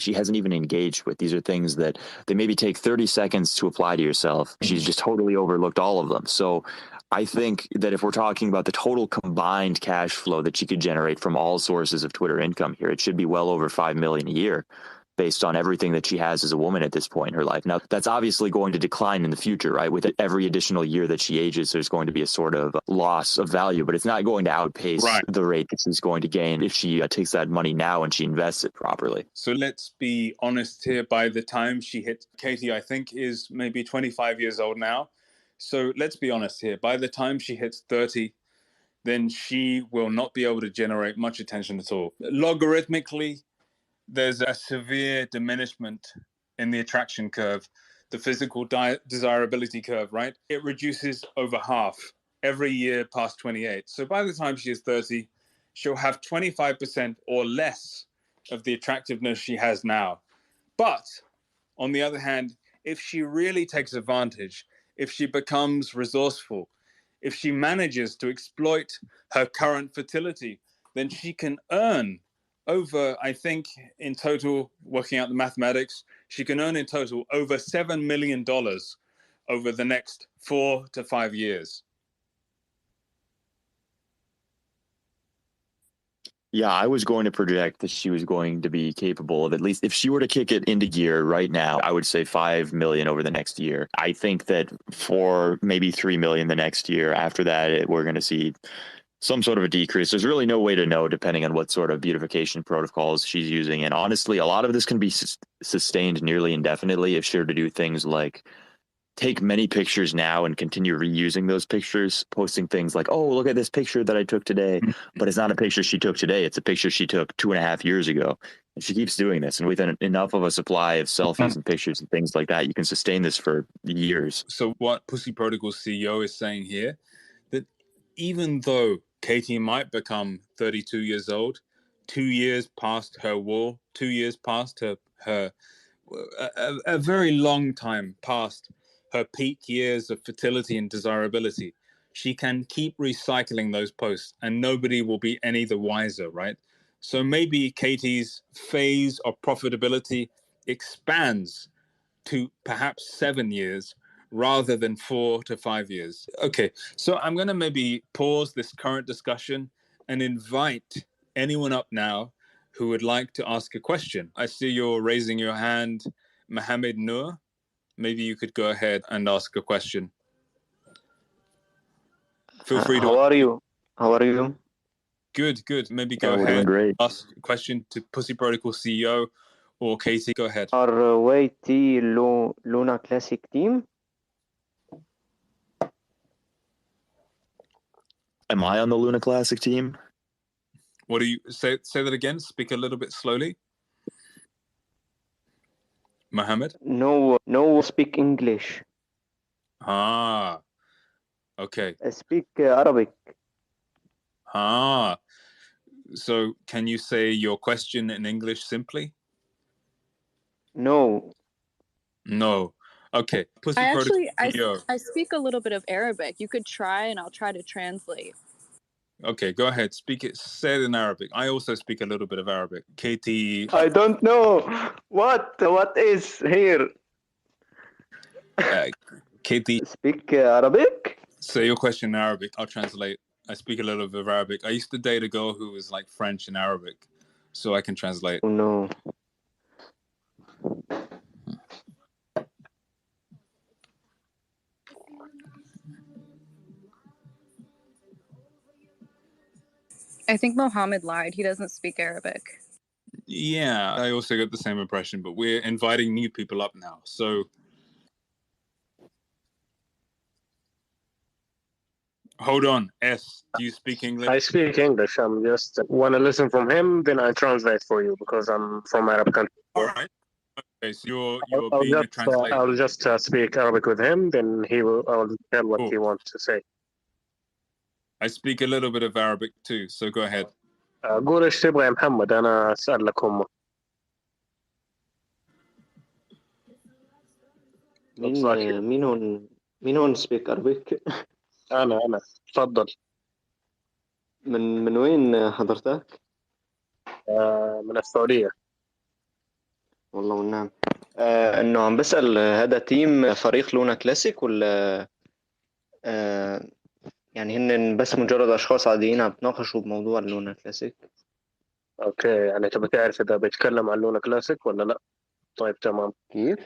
engaged with. These are things that they maybe take 30 seconds to apply to yourself. She's just totally overlooked all of them. So I think that if we're talking about the total combined cash flow that she could generate from all sources of Twitter income here, it should be well over 5 million a year based on everything that she has as a woman at this point in her life. Now, that's obviously going to decline in the future, right? With every additional year that she ages, there's going to be a sort of loss of value, but it's not going to outpace the rate that she's going to gain if she takes that money now and she invests it properly. So let's be honest here. By the time she hit, Katie, I think, is maybe 25 years old now. So let's be honest here. By the time she hits 30, then she will not be able to generate much attention at all. Logarithmically, there's a severe diminishment in the attraction curve, the physical desirability curve, right? It reduces over half every year past 28. So by the time she is 30, she'll have 25% or less of the attractiveness she has now. But on the other hand, if she really takes advantage, if she becomes resourceful, if she manages to exploit her current fertility, then she can earn over, I think, in total, working out the mathematics, she can earn in total over $7 million over the next 4 to 5 years. Yeah, I was going to project that she was going to be capable of, at least if she were to kick it into gear right now, I would say 5 million over the next year. I think that for maybe 3 million the next year, after that, we're going to see some sort of a decrease. There's really no way to know depending on what sort of beautification protocols she's using. And honestly, a lot of this can be sustained nearly indefinitely if she were to do things like take many pictures now and continue reusing those pictures, posting things like, oh, look at this picture that I took today. But it's not a picture she took today. It's a picture she took 2.5 years ago. And she keeps doing this. And with enough of a supply of selfies and pictures and things like that, you can sustain this for years. So what Pussy Protocol CEO is saying here, that even though Katie might become 32 years old, 2 years past her wall, 2 years past her a very long time past her peak years of fertility and desirability, she can keep recycling those posts and nobody will be any the wiser, right? So maybe Katie's phase of profitability expands to perhaps 7 years rather than 4 to 5 years. Okay, so I'm going to maybe pause this current discussion and invite anyone up now who would like to ask a question. I see you're raising your hand, Mohammed Noor. Maybe you could go ahead and ask a question. Feel free to. How are you? How are you? Good, good. Maybe go ahead and ask a question to Pussy Protocol CEO or Katie. Go ahead. Are Waiti Luna Classic team? Am I on the Luna Classic team? What do you say that again? Speak a little bit slowly. Mohammed? No, speak English. Ah, okay. I speak Arabic. Ah, so can you say your question in English simply? No. No. Okay. Pussy I speak a little bit of Arabic. You could try and I'll try to translate. Okay, go ahead. Speak it. Say it in Arabic. I also speak a little bit of Arabic. Katie. I don't know. What is here? Katie. Speak Arabic? Say your question in Arabic. I'll translate. I speak a little bit of Arabic. I used to date a girl who was like French and Arabic, so I can translate. Oh, no. I think Mohammed lied. He doesn't speak Arabic. Yeah, I also got the same impression, but we're inviting new people up now. So hold on. S, do you speak English? I speak English. I'm just want to listen from him, then I translate for you because I'm from Arab country. All right. Okay, so you're being a translator. I'll just speak Arabic with him, then I'll tell what he wants to say. I speak a little bit of Arabic too, so go ahead. قول ايش تبغى يا محمد، انا اسال لك هم. مين هون سبيك أربيك؟ انا تفضل. من وين حضرتك؟ من السعوديه. والله والنعم. انه عم بسأل، هذا تيم فريق لونا كلاسيك ولا يعني هن بس مجرد اشخاص عاديين عم بتناقشوا بموضوع اللونا كلاسيك؟ اوكي، يعني تبغى تعرف اذا بيتكلم عن لونا كلاسيك ولا لا؟ طيب تمام. كيف؟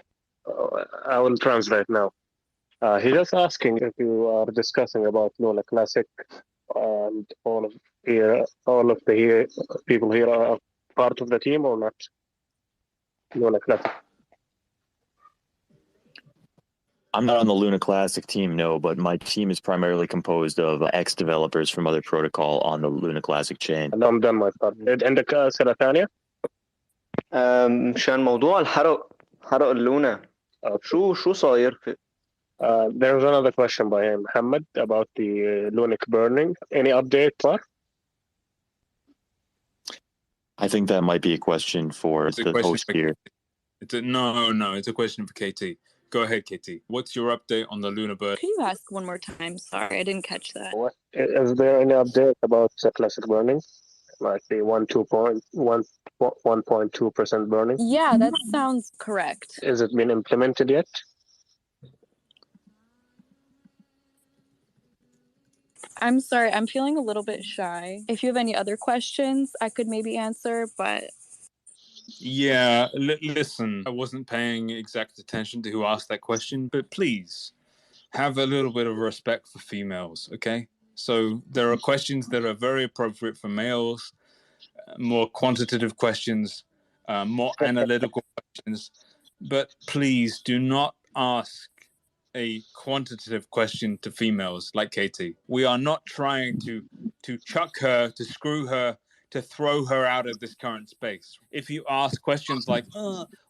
I will translate now. He just asking if you are discussing about Luna Classic and all of the people here are part of the team or not? Luna Classic. I'm not on the Luna Classic team, no, but my team is primarily composed of ex-developers from other protocol on the Luna Classic chain. No, I'm done my part. عندك أسئلة ثانية؟ مشان موضوع حرق اللونا، شو صاير في... There's another question by him, Muhammad, about the Lunic burning. Any update? I think that might be a question for the host here. No, it's a question for KT. Go ahead, KT. What's your update on the Luna burn? Can you ask one more time? Sorry, I didn't catch that. Is there any update about classic burning? Like the 1.2% burning? Yeah, that sounds correct. Has it been implemented yet? I'm sorry, I'm feeling a little bit shy. If you have any other questions, I could maybe answer, but... Yeah, listen, I wasn't paying exact attention to who asked that question, but please have a little bit of respect for females, okay? So there are questions that are very appropriate for males, more quantitative questions, more analytical questions, but please do not ask a quantitative question to females like Katie. We are not trying to chuck her, to screw her, to throw her out of this current space. If you ask questions like,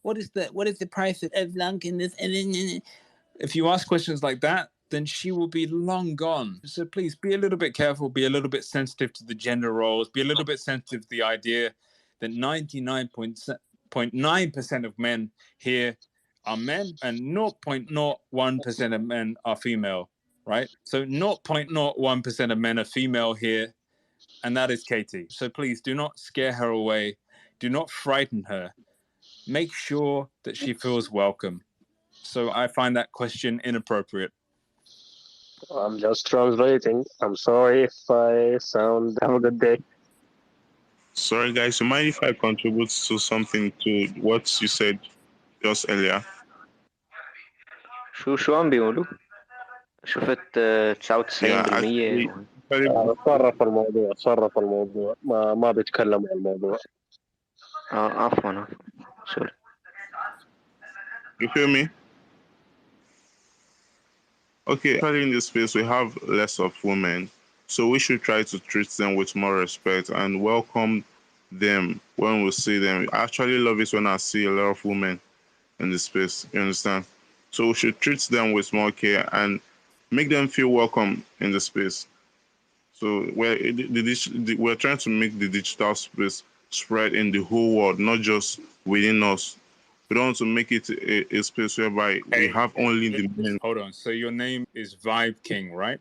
what is the price of Lunk in this? If you ask questions like that, then she will be long gone. So please be a little bit careful, be a little bit sensitive to the gender roles, be a little bit sensitive to the idea that 99.9% of men here are men and 0.01% of men are female, right? So 0.01% of men are female here, and that is Katie. So please do not scare her away. Do not frighten her. Make sure that she feels welcome. So I find that question inappropriate. I'm just translating. I'm sorry if I sound... Have a good day. Sorry, guys. You mind if I contribute to something to what you said just earlier? شو عم بيقولوا؟ شفت 99%. تصرف الموضوع ما بيتكلم عن الموضوع. عفوا سوري. You feel me? Okay, actually in this space we have less of women, so we should try to treat them with more respect and welcome them when we see them. I actually love it when I see a lot of women in this space, you understand? So we should treat them with more care and make them feel welcome in the space. So we're trying to make the digital space spread in the whole world, not just within us. We don't want to make it a space whereby we have only the men. Hold on. So your name is Vibe King, right?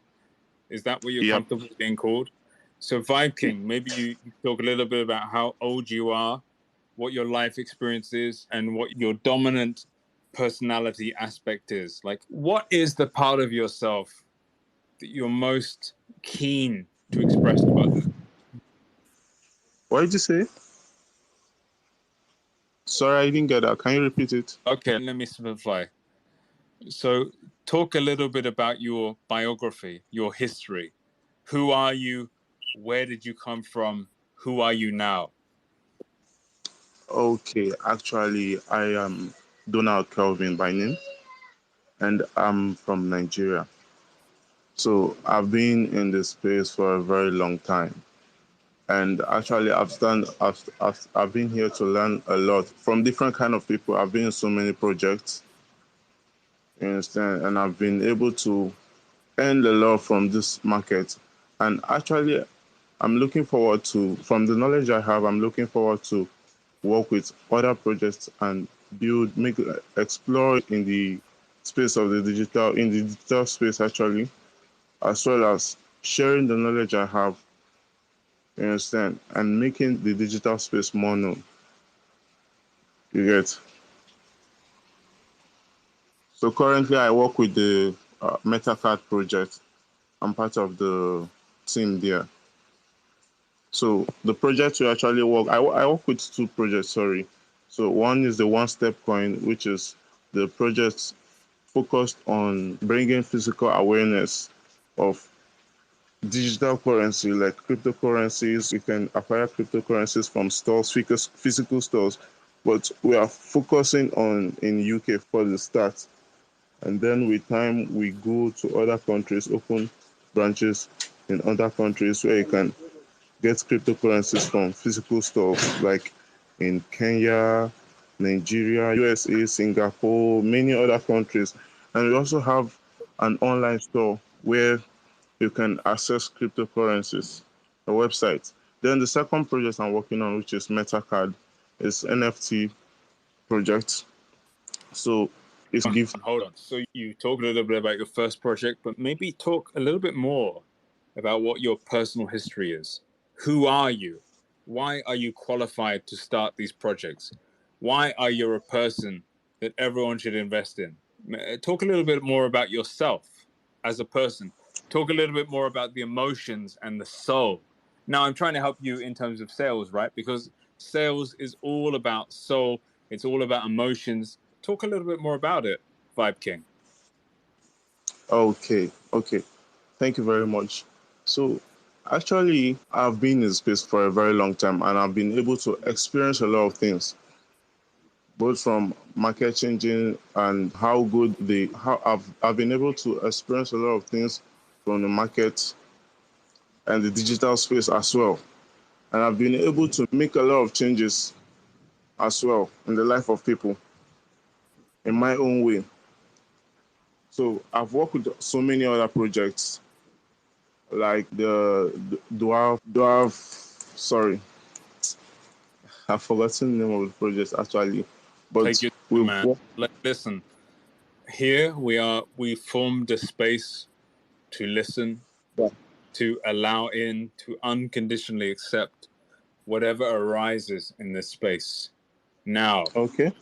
Is that what you're comfortable being called? So Vibe King, maybe you talk a little bit about how old you are, what your life experience is, and what your dominant personality aspect is. Like, what is the part of yourself that you're most keen to express to others? What did you say? Sorry, I didn't get that. Can you repeat it? Okay, let me simplify. So talk a little bit about your biography, your history. Who are you? Where did you come from? Who are you now? Okay, actually, I am Donald Kelvin by name, and I'm from Nigeria. So I've been in this space for a very long time. And actually, I've been here to learn a lot from different kind of people. I've been in so many projects, you understand, and I've been able to earn a lot from this market. And actually, I'm looking forward to, from the knowledge I have, I'm looking forward to work with other projects and explore in the space of the digital space actually, as well as sharing the knowledge I have, you understand, and making the digital space more known. You get? So currently I work with the MetaCard project. I'm part of the team there. So the project we actually I work with two projects, sorry. So one is the One Step Coin, which is the project focused on bringing physical awareness of digital currency, like cryptocurrencies. You can acquire cryptocurrencies from stores, physical stores, but we are focusing on in UK for the start. And then with time, we go to other countries, open branches in other countries where you can get cryptocurrencies from physical stores, like in Kenya, Nigeria, USA, Singapore, many other countries. And we also have an online store where you can access cryptocurrencies, a website. Then the second project I'm working on, which is MetaCard, is NFT project. So it's give. Hold on. So you talk a little bit about your first project, but maybe talk a little bit more about what your personal history is. Who are you? Why are you qualified to start these projects? Why are you a person that everyone should invest in? Talk a little bit more about yourself as a person. Talk a little bit more about the emotions and the soul. Now, I'm trying to help you in terms of sales, right? Because sales is all about soul. It's all about emotions. Talk a little bit more about it, Vibe King. Okay. Thank you very much. So actually, I've been in this space for a very long time, and I've been able to experience a lot of things, both from market changing and I've been able to experience a lot of things from the market and the digital space as well. And I've been able to make a lot of changes as well in the life of people in my own way. So I've worked with so many other projects, like the Dwarf, sorry, I've forgotten the name of the project actually. But take your time, man. Listen, here we formed a space to listen, to allow in, to unconditionally accept whatever arises in this space. Now, okay,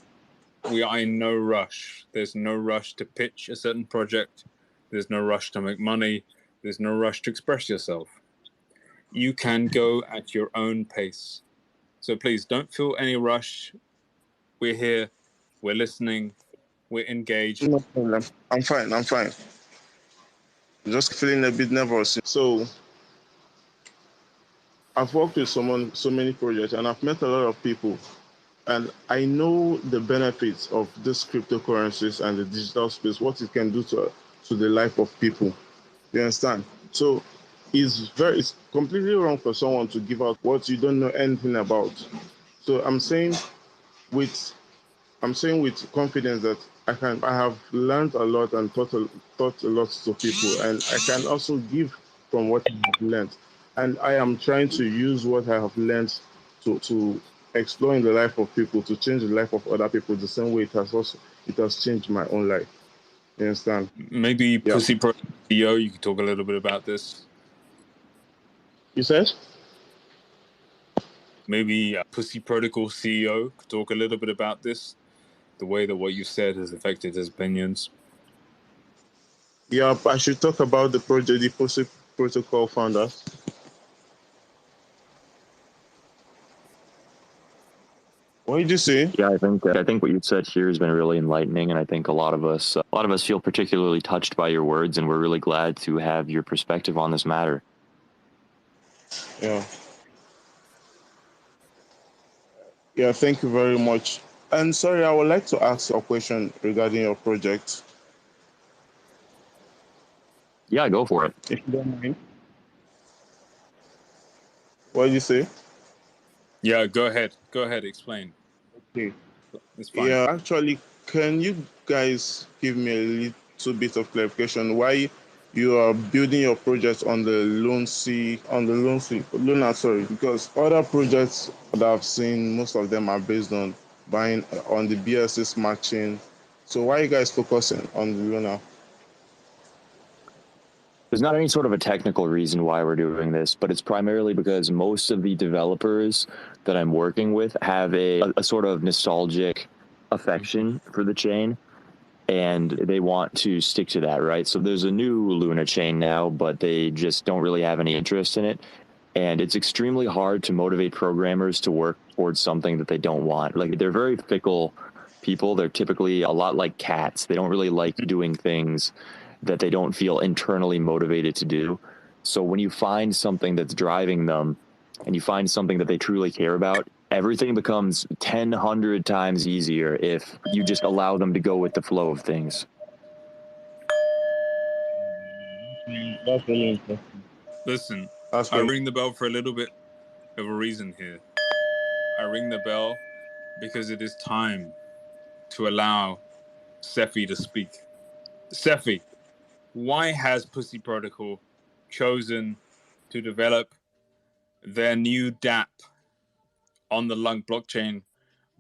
we are in no rush. There's no rush to pitch a certain project. There's no rush to make money. There's no rush to express yourself. You can go at your own pace. So please don't feel any rush. We're here. We're listening. We're engaged. no problem. I'm fine. Just feeling a bit nervous. So I've worked with so many projects, and I've met a lot of people, and I know the benefits of these cryptocurrencies and the digital space, what it can do to the life of people. You understand? So it's completely wrong for someone to give out what you don't know anything about. So I'm saying with confidence that I have learned a lot and taught a lot to people, and I can also give from what I have learned. And I am trying to use what I have learned to explore in the life of people, to change the life of other people the same way it has changed my own life. You understand? Maybe Pussy Pro CEO, you could talk a little bit about this. You said? Maybe Pussy Protocol CEO could talk a little bit about this, the way that what you said has affected his opinions. Yeah, I should talk about the project, the Pussy Protocol founders. What did you say? Yeah, I think what you said here has been really enlightening, and I think a lot of us feel particularly touched by your words, and we're really glad to have your perspective on this matter. Yeah. Yeah, thank you very much. And sorry, I would like to ask a question regarding your project. Yeah, go for it. If you don't mind. What did you say? Yeah, go ahead. Go ahead, explain. Okay. It's fine. Yeah, actually, can you guys give me a little bit of clarification? Why you are building your project on the LUNC, sorry, because other projects that I've seen, most of them are based on buying on the BSC smart chain. So why are you guys focusing on the Luna? There's not any sort of a technical reason why we're doing this, but it's primarily because most of the developers that I'm working with have a sort of nostalgic affection for the chain, and they want to stick to that, right? So there's a new Luna chain now, but they just don't really have any interest in it. And it's extremely hard to motivate programmers to work towards something that they don't want. Like, they're very fickle people. They're typically a lot like cats. They don't really like doing things that they don't feel internally motivated to do. So when you find something that's driving them and you find something that they truly care about, everything becomes 100 times easier if you just allow them to go with the flow of things. That's really interesting. Listen, That's I really ring the bell for a little bit of a reason here. I ring the bell because it is time to allow Stefi to speak. Stefi, why has Pussy Protocol chosen to develop their new DApp on the Lunk blockchain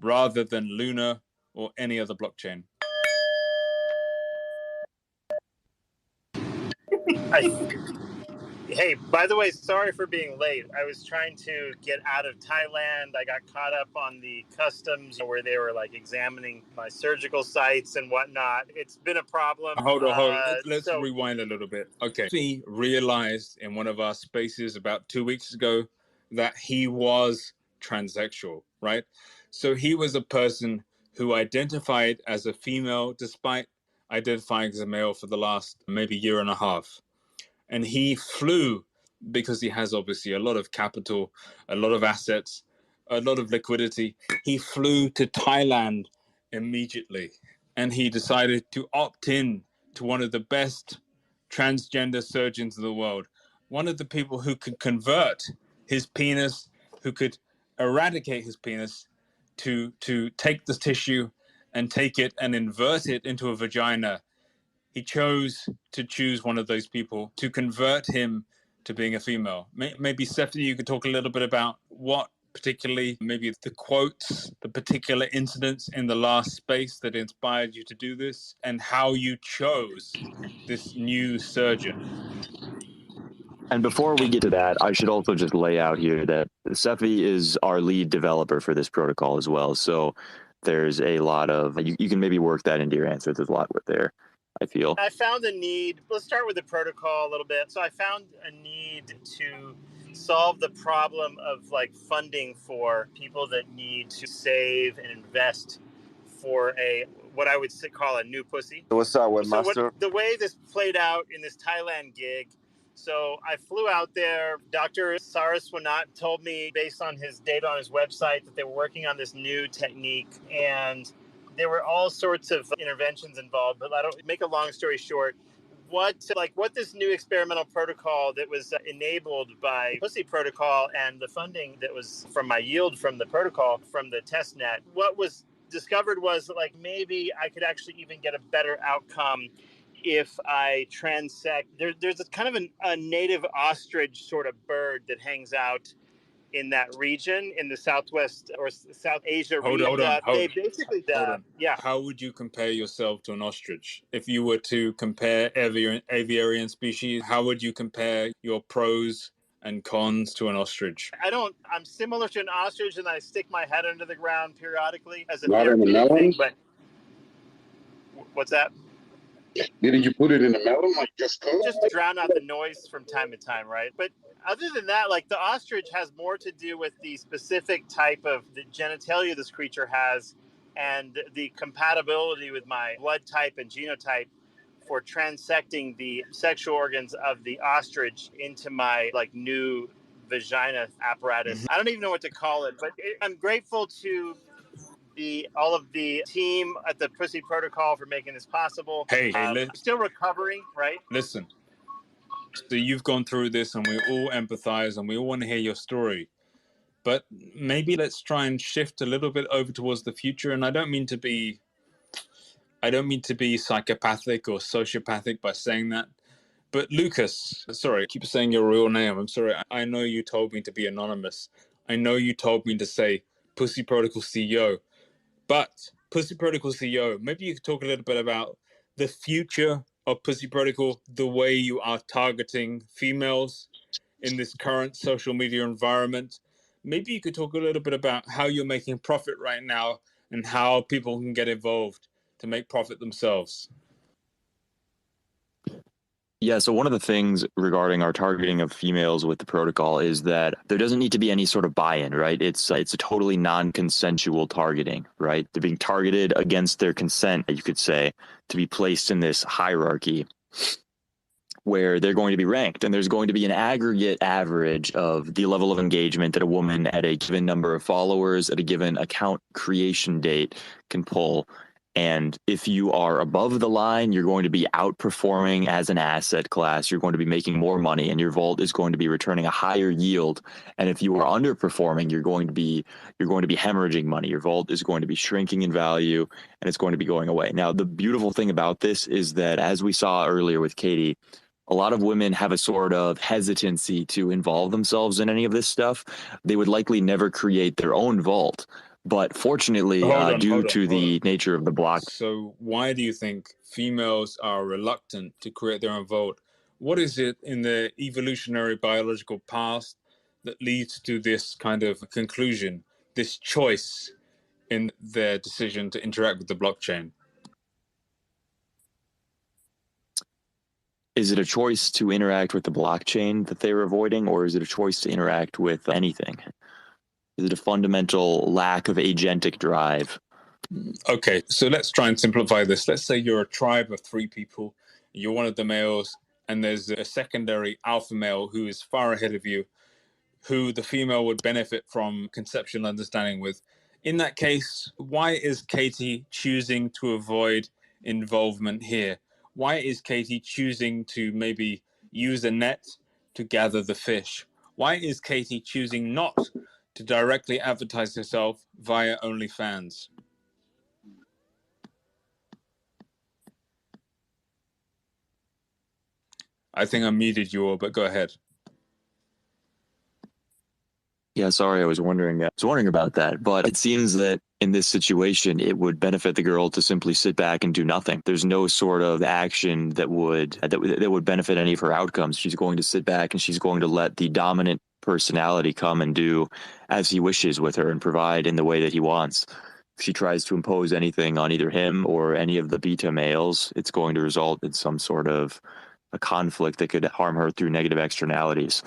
rather than Luna or any other blockchain? Hey, by the way, sorry for being late. I was trying to get out of Thailand. I got caught up on the customs where they were like examining my surgical sites and whatnot. It's been a problem. Hold on. Let's rewind a little bit. Okay. He realized in one of our spaces about 2 weeks ago that he was transsexual, right? So he was a person who identified as a female despite identifying as a male for the last maybe year and a half. And he flew because he has obviously a lot of capital, a lot of assets, a lot of liquidity. He flew to Thailand immediately, and he decided to opt in to one of the best transgender surgeons in the world, one of the people who could convert his penis, who could eradicate his penis to take the tissue and take it and invert it into a vagina. He chose to choose one of those people to convert him to being a female. Maybe, Stephanie, you could talk a little bit about what particularly, maybe the quotes, the particular incidents in the last space that inspired you to do this, and how you chose this new surgeon. And before we get to that, I should also just lay out here that Stefi is our lead developer for this protocol as well. So there's a lot of, you can maybe work that into your answer. There's a lot with there, I feel. I found a need. Let's start with the protocol a little bit. So I found a need to solve the problem of like funding for people that need to save and invest for a what I would call a new pussy. What's up, Webmaster? The way this played out in this Thailand gig. So I flew out there. Dr. Saraswanath told me, based on his data on his website, that they were working on this new technique, and there were all sorts of interventions involved. But I don't make a long story short. What this new experimental protocol that was enabled by Pussy Protocol and the funding that was from my yield from the protocol from the test net, what was discovered was like maybe I could actually even get a better outcome if I transect. There's a kind of a native ostrich sort of bird that hangs out in that region in the Southwest or South Asia region. Hold on. Yeah. How would you compare yourself to an ostrich? If you were to compare aviarian species, how would you compare your pros and cons to an ostrich? I'm similar to an ostrich, and I stick my head under the ground periodically as a Not in the therapeutic thing, melon? but what's that? Didn't you put it in the melon like just cool? Just to drown out the noise from time to time, right? But other than that, like the ostrich has more to do with the specific type of the genitalia this creature has and the compatibility with my blood type and genotype for transecting the sexual organs of the ostrich into my like new vagina apparatus. Mm-hmm. I don't even know what to call it, but I'm grateful to all of the team at the Pussy Protocol for making this possible. Hey, still recovering, right? Listen. So you've gone through this, and we all empathize, and we all want to hear your story. But maybe let's try and shift a little bit over towards the future. And I don't mean to be psychopathic or sociopathic by saying that, But Lucas, sorry, I keep saying your real name. I'm sorry. I know you told me to be anonymous. I know you told me to say Pussy Protocol CEO. But Pussy Protocol CEO, maybe you could talk a little bit about the future of Pussy Protocol, the way you are targeting females in this current social media environment. Maybe you could talk a little bit about how you're making profit right now and how people can get involved to make profit themselves. Yeah, so one of the things regarding our targeting of females with the protocol is that there doesn't need to be any sort of buy-in, right? It's a totally non-consensual targeting, right? They're being targeted against their consent, you could say, to be placed in this hierarchy where they're going to be ranked, and there's going to be an aggregate average of the level of engagement that a woman at a given number of followers at a given account creation date can pull. And if you are above the line, you're going to be outperforming as an asset class. You're going to be making more money, and your vault is going to be returning a higher yield. And if you are underperforming, you're going to be hemorrhaging money. Your vault is going to be shrinking in value, and it's going to be going away. Now, the beautiful thing about this is that, as we saw earlier with Katie, a lot of women have a sort of hesitancy to involve themselves in any of this stuff. They would likely never create their own vault. But fortunately, due to the nature of the block. So why do you think females are reluctant to create their own vault? What is it in the evolutionary biological past that leads to this kind of conclusion, this choice in their decision to interact with the blockchain? Is it a choice to interact with the blockchain that they're avoiding, or is it a choice to interact with anything? Is it a fundamental lack of agentic drive? Okay, so let's try and simplify this. Let's say you're a tribe of 3 people. You're one of the males, and there's a secondary alpha male who is far ahead of you, who the female would benefit from conceptual understanding with. In that case, why is Katie choosing to avoid involvement here? Why is Katie choosing to maybe use a net to gather the fish? Why is Katie choosing not to directly advertise herself via OnlyFans? I think I muted you all, but go ahead. Yeah, sorry, I was wondering about that. But it seems that in this situation, it would benefit the girl to simply sit back and do nothing. There's no sort of action that would benefit any of her outcomes. She's going to sit back and she's going to let the dominant personality come and do as he wishes with her and provide in the way that he wants. If she tries to impose anything on either him or any of the beta males, it's going to result in some sort of a conflict that could harm her through negative externalities.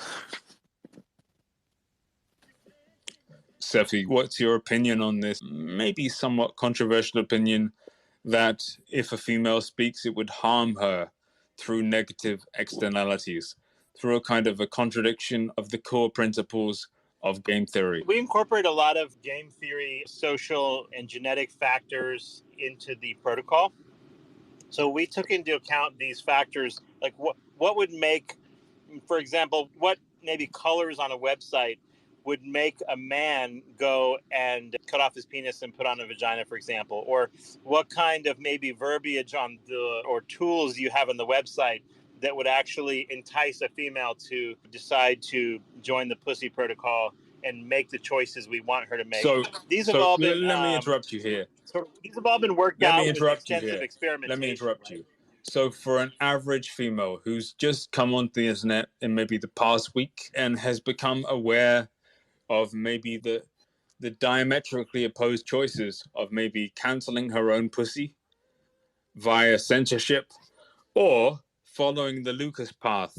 Stefi, what's your opinion on this maybe somewhat controversial opinion that if a female speaks, it would harm her through negative externalities, through a kind of a contradiction of the core principles of game theory? We incorporate a lot of game theory, social and genetic factors into the protocol. So we took into account these factors, like what would make, for example, what maybe colors on a website would make a man go and cut off his penis and put on a vagina, for example, or what kind of maybe verbiage on or tools you have on the website that would actually entice a female to decide to join the Pussy Protocol and make the choices we want her to make. So these have all been. Let me interrupt you here. So these have all been worked out with extensive experimentation. Let me interrupt you. So for an average female who's just come onto the internet in maybe the past week and has become aware of maybe the diametrically opposed choices of maybe canceling her own pussy via censorship or following the Lukas path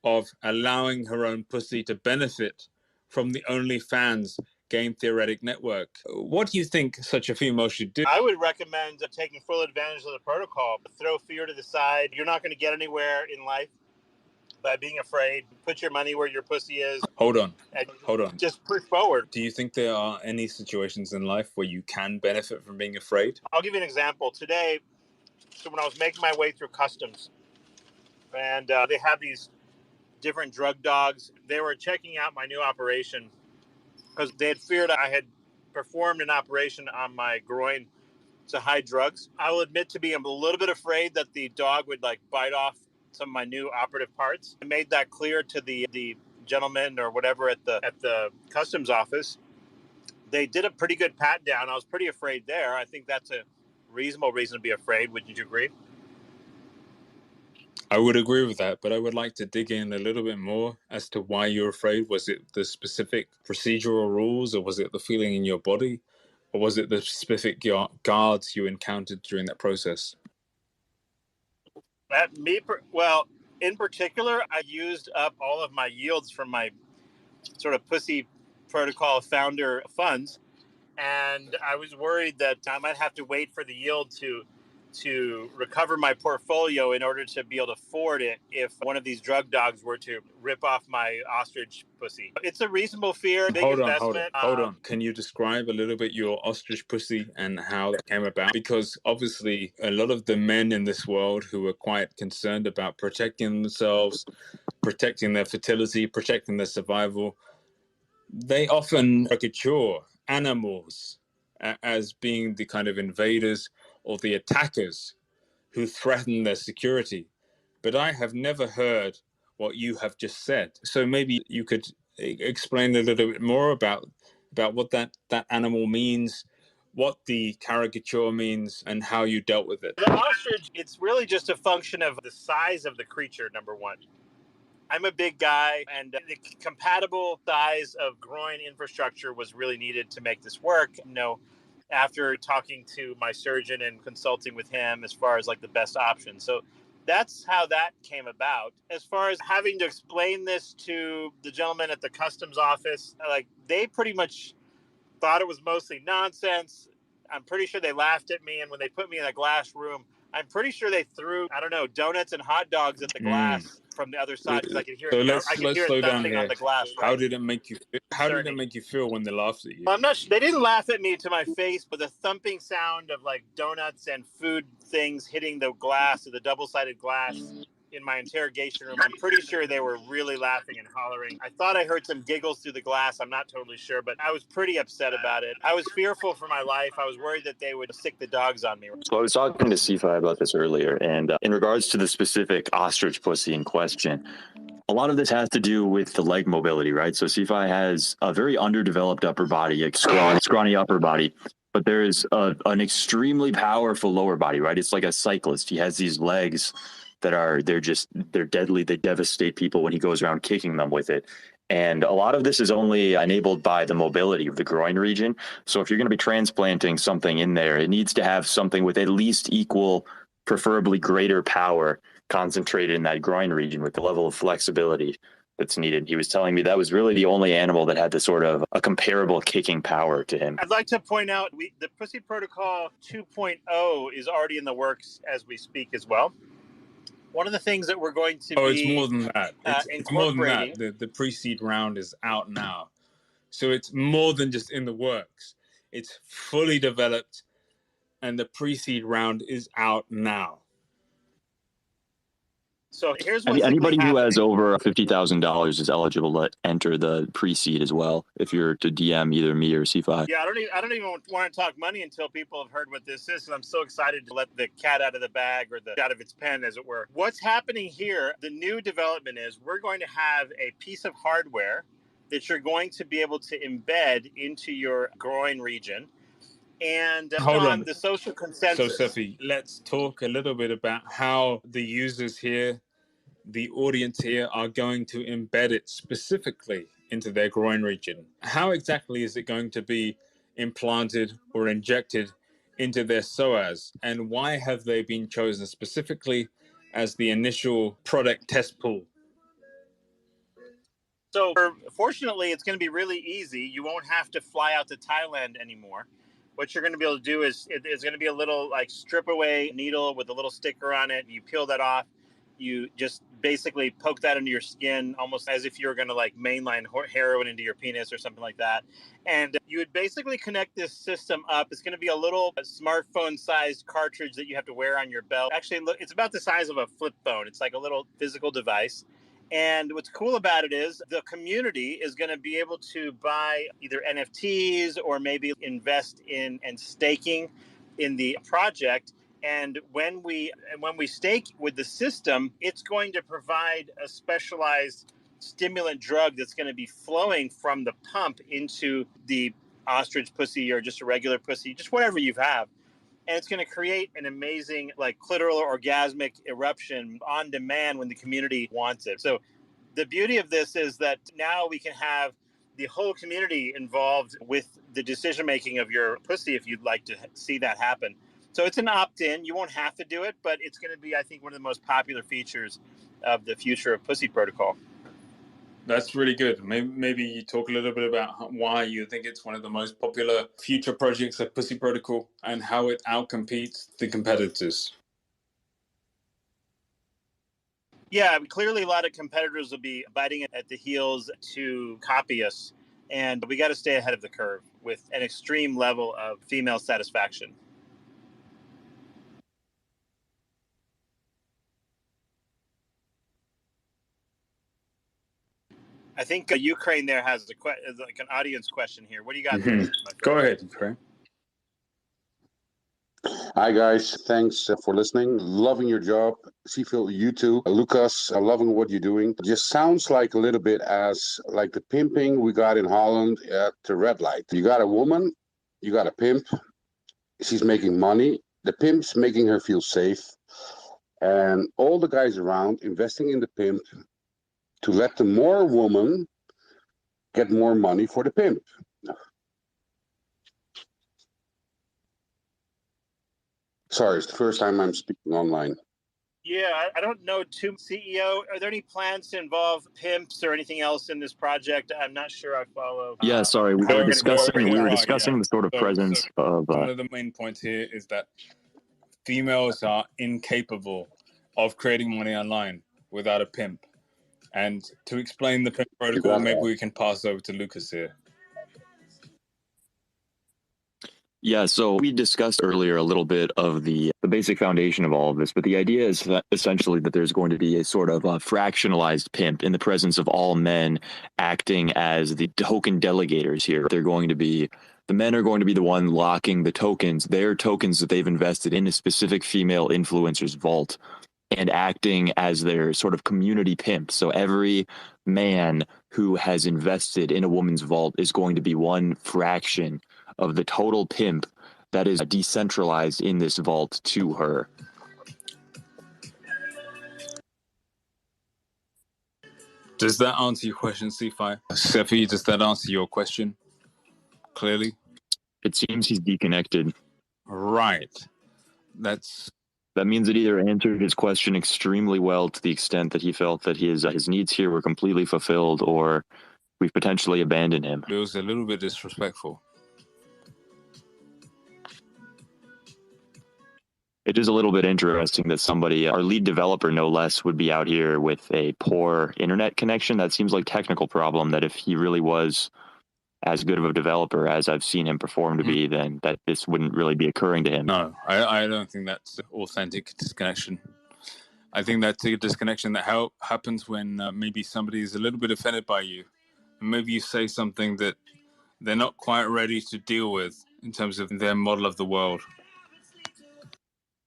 of allowing her own pussy to benefit from the OnlyFans game theoretic network. What do you think such a female should do? I would recommend taking full advantage of the protocol. Throw fear to the side. You're not going to get anywhere in life by being afraid. Put your money where your pussy is. Hold on. Just push forward. Do you think there are any situations in life where you can benefit from being afraid? I'll give you an example. Today, so when I was making my way through customs, and they have these different drug dogs, they were checking out my new operation because they had feared I had performed an operation on my groin to hide drugs. I will admit to being a little bit afraid that the dog would like bite off some of my new operative parts. I made that clear to the gentleman or whatever at the customs office. They did a pretty good pat down. I was pretty afraid there. I think that's a reasonable reason to be afraid. Would you agree? I would agree with that, but I would like to dig in a little bit more as to why you're afraid. Was it the specific procedural rules, or was it the feeling in your body, or was it the specific guards you encountered during that process? Well, in particular, I used up all of my yields from my sort of pussy protocol founder funds, and I was worried that I might have to wait for the yield to recover my portfolio in order to be able to afford it if one of these drug dogs were to rip off my ostrich pussy. It's a reasonable fear. Hold on. Can you describe a little bit your ostrich pussy and how that came about? Because obviously a lot of the men in this world who are quite concerned about protecting themselves, protecting their fertility, protecting their survival, they often caricature animals as being the kind of invaders or the attackers who threaten their security. But I have never heard what you have just said. So maybe you could explain a little bit more about what that animal means, what the caricature means, and how you dealt with it. The ostrich, it's really just a function of the size of the creature, number one. I'm a big guy, and the compatible size of groin infrastructure was really needed to make this work. After talking to my surgeon and consulting with him as far as like the best option. So that's how that came about. As far as having to explain this to the gentleman at the customs office, like they pretty much thought it was mostly nonsense. I'm pretty sure they laughed at me. And when they put me in a glass room, I'm pretty sure they threw, donuts and hot dogs at the glass from the other side, because I could hear it. Let's slow down here. On the glass. Right? How did it make you? How did it make you feel when they laughed at you? I'm not. They didn't laugh at me to my face, but the thumping sound of like donuts and food things hitting the glass, or the double-sided glass, in my interrogation room. I'm pretty sure they were really laughing and hollering. I thought I heard some giggles through the glass. I'm not totally sure, but I was pretty upset about it. I was fearful for my life. I was worried that they would sick the dogs on me. So I was talking to Stefi about this earlier, and in regards to the specific ostrich pussy in question, a lot of this has to do with the leg mobility, right? So Stefi has a very underdeveloped upper body, a scrawny upper body, but there is an extremely powerful lower body, right? It's like a cyclist. He has these legs that they're deadly. They devastate people when he goes around kicking them with it. And a lot of this is only enabled by the mobility of the groin region. So if you're going to be transplanting something in there, it needs to have something with at least equal, preferably greater power concentrated in that groin region with the level of flexibility that's needed. He was telling me that was really the only animal that had the sort of a comparable kicking power to him. I'd like to point out the Pussy Protocol 2.0 is already in the works as we speak as well. One of the things that we're going to it's more than that. It's more than that. The pre-seed round is out now. So it's more than just in the works. It's fully developed, and the pre-seed round is out now. So here's anybody who has over $50,000 is eligible to enter the pre-seed as well. If you're to DM either me or Stefi. Yeah, I don't even want to talk money until people have heard what this is. And I'm so excited to let the cat out of the bag, or the out of its pen, as it were. What's happening here? The new development is we're going to have a piece of hardware that you're going to be able to embed into your groin region. And hold on, the social consensus. So, Stefi, let's talk a little bit about how the users here, the audience here, are going to embed it specifically into their groin region. How exactly is it going to be implanted or injected into their psoas? And why have they been chosen specifically as the initial product test pool? So, fortunately, it's going to be really easy. You won't have to fly out to Thailand anymore. What you're going to be able to do is it's going to be a little like strip away needle with a little sticker on it. You peel that off. You just basically poke that into your skin, almost as if you were going to like mainline heroin into your penis or something like that. And you would basically connect this system up. It's going to be a little smartphone-sized cartridge that you have to wear on your belt. Actually, it's about the size of a flip phone. It's like a little physical device. And what's cool about it is the community is going to be able to buy either NFTs or maybe invest in and staking in the project. And when we stake with the system, it's going to provide a specialized stimulant drug that's going to be flowing from the pump into the ostrich pussy or just a regular pussy, just whatever you have. And it's going to create an amazing like clitoral orgasmic eruption on demand when the community wants it. So the beauty of this is that now we can have the whole community involved with the decision making of your pussy if you'd like to see that happen. So it's an opt-in. You won't have to do it, but it's going to be, I think, one of the most popular features of the future of Pussy Protocol. That's really good. Maybe you talk a little bit about why you think it's one of the most popular future projects of Pussy Protocol and how it outcompetes the competitors. Yeah, clearly a lot of competitors will be biting at the heels to copy us, and we got to stay ahead of the curve with an extreme level of female satisfaction. I think Ukraine there has like an audience question here. What do you got there, my friend? Go ahead, Ukraine. Hi guys, thanks for listening. Loving your job. Seafield, you too. Lukas, loving what you're doing. Just sounds like a little bit as like the pimping we got in Holland at the red light. You got a woman, you got a pimp. She's making money. The pimp's making her feel safe. And all the guys around investing in the pimp to let the more woman get more money for the pimp. Sorry, it's the first time I'm speaking online. Yeah, I don't know too. CEO, are there any plans to involve pimps or anything else in this project? I'm not sure I follow. Yeah, sorry, we were discussing the sort of presence of. One of the main points here is that females are incapable of creating money online without a pimp. And to explain the pimp protocol, maybe we can pass over to Lukas here. Yeah, so we discussed earlier a little bit of the basic foundation of all of this, but the idea is that essentially that there's going to be a sort of a fractionalized pimp in the presence of all men acting as the token delegators here. The men are going to be the one locking the tokens, their tokens that they've invested in a specific female influencer's vault, and acting as their sort of community pimp. So every man who has invested in a woman's vault is going to be one fraction of the total pimp that is decentralized in this vault to her. Does that answer your question, Stefi? Stefi, does that answer your question clearly? It seems he's deconnected. Right. That means it either answered his question extremely well to the extent that he felt that his needs here were completely fulfilled, or we've potentially abandoned him. It was a little bit disrespectful. It is a little bit interesting that somebody, our lead developer no less, would be out here with a poor internet connection. That seems like a technical problem, that if he really was as good of a developer as I've seen him perform to be, then that this wouldn't really be occurring to him. No, I don't think that's authentic disconnection. I think that's a disconnection that happens when maybe somebody is a little bit offended by you. And maybe you say something that they're not quite ready to deal with in terms of their model of the world.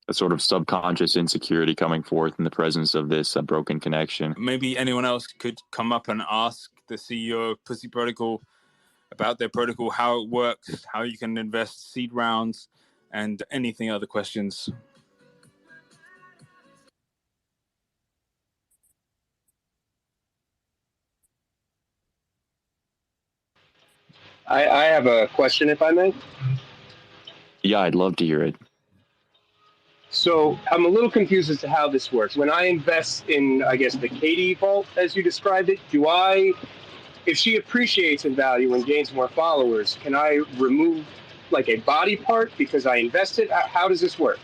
A sort of subconscious insecurity coming forth in the presence of this broken connection. Maybe anyone else could come up and ask the CEO of Pussy Protocol about their protocol, how it works, how you can invest seed rounds, and anything other questions. I have a question, if I may. Yeah, I'd love to hear it. So I'm a little confused as to how this works. When I invest in, I guess, the Katie vault, as you described it, if she appreciates in value and gains more followers, can I remove like a body part because I invested? How does this work?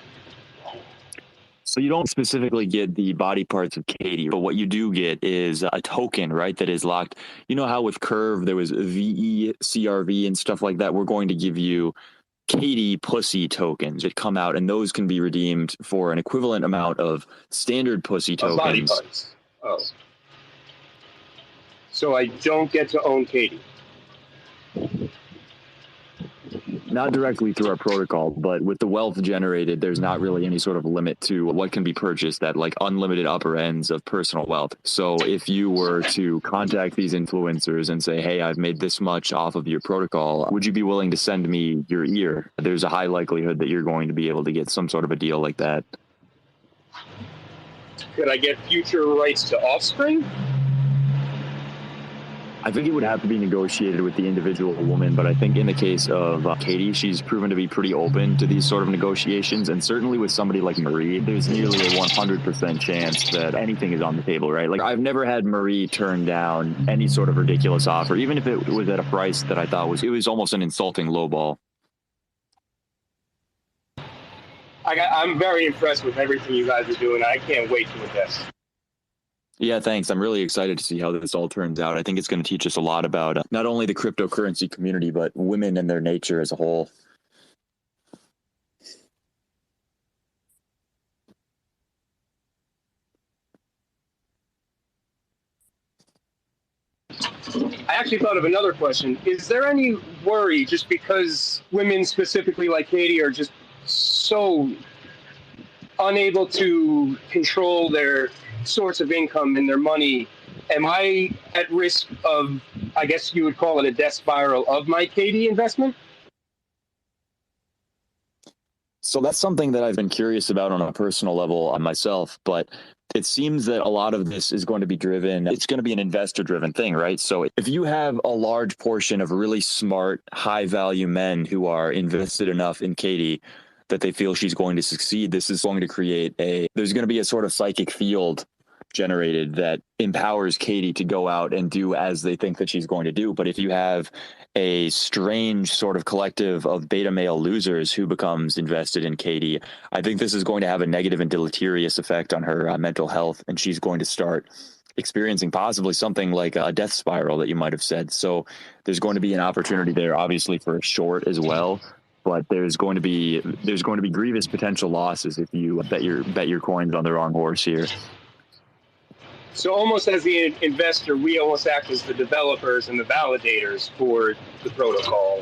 So you don't specifically get the body parts of Katie, but what you do get is a token, right, that is locked. You know how with Curve there was VE, CRV, and stuff like that? We're going to give you Katie pussy tokens that come out, and those can be redeemed for an equivalent amount of standard pussy tokens. Body parts. Oh. So I don't get to own Katie. not directly through our protocol, but with the wealth generated, there's not really any sort of limit to what can be purchased at like unlimited upper ends of personal wealth. So if you were to contact these influencers and say, hey, I've made this much off of your protocol, would you be willing to send me your ear? There's a high likelihood that you're going to be able to get some sort of a deal like that. Could I get future rights to offspring? I think it would have to be negotiated with the individual woman, but I think in the case of Katie, she's proven to be pretty open to these sort of negotiations. And certainly with somebody like Marie, there's nearly a 100% chance that anything is on the table, right? Like I've never had Marie turn down any sort of ridiculous offer, even if it was at a price that I thought it was almost an insulting lowball. I'm very impressed with everything you guys are doing. I can't wait to invest. Yeah, thanks. I'm really excited to see how this all turns out. I think it's going to teach us a lot about not only the cryptocurrency community, but women and their nature as a whole. I actually thought of another question. Is there any worry just because women specifically like Katie are just so unable to control their source of income and their money? Am I at risk of, I guess you would call it a death spiral of my Katie investment? So that's something that I've been curious about on a personal level on myself, but it seems that a lot of this is going to be driven, it's going to be an investor driven thing, right? So if you have a large portion of really smart, high value men who are invested enough in Katie that they feel she's going to succeed, this is going to create there's going to be a sort of psychic field generated that empowers Katie to go out and do as they think that she's going to do. But if you have a strange sort of collective of beta male losers who becomes invested in Katie, I think this is going to have a negative and deleterious effect on her mental health, and she's going to start experiencing possibly something like a death spiral that you might have said. So there's going to be an opportunity there, obviously, for a short as well. But there's going to be grievous potential losses if you bet your coins on the wrong horse here. So almost as the investor, we almost act as the developers and the validators for the protocol.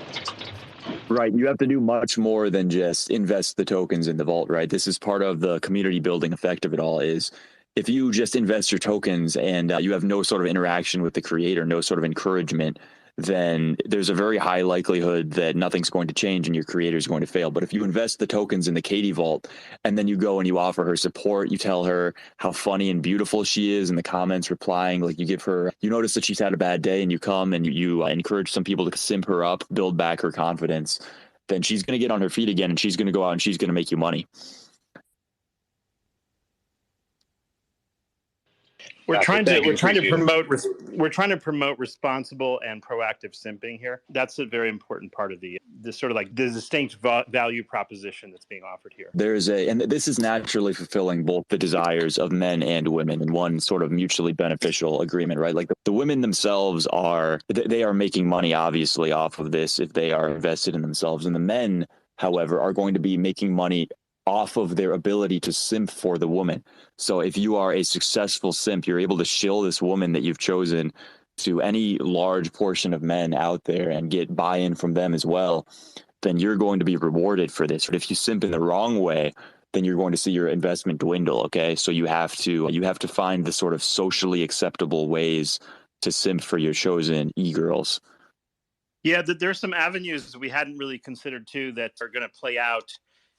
Right. You have to do much more than just invest the tokens in the vault, right? This is part of the community building effect of it all. Is if you just invest your tokens and you have no sort of interaction with the creator, no sort of encouragement, then there's a very high likelihood that nothing's going to change and your creator is going to fail. But if you invest the tokens in the Katie vault and then you go and you offer her support, you tell her how funny and beautiful she is in the comments, replying, like you notice that she's had a bad day and you come and you encourage some people to simp her up, build back her confidence, then she's going to get on her feet again and she's going to go out and she's going to make you money. We're trying to promote responsible and proactive simping here. That's a very important part of this sort of like the distinct value proposition that's being offered here. And this is naturally fulfilling both the desires of men and women in one sort of mutually beneficial agreement, right? Like the women themselves they are making money obviously off of this if they are invested in themselves, and the men, however, are going to be making money off of their ability to simp for the woman. So if you are a successful simp, you're able to shill this woman that you've chosen to any large portion of men out there and get buy-in from them as well, then you're going to be rewarded for this. But if you simp in the wrong way, then you're going to see your investment dwindle, okay? So you have to find the sort of socially acceptable ways to simp for your chosen e-girls. Yeah, there's some avenues we hadn't really considered too that are going to play out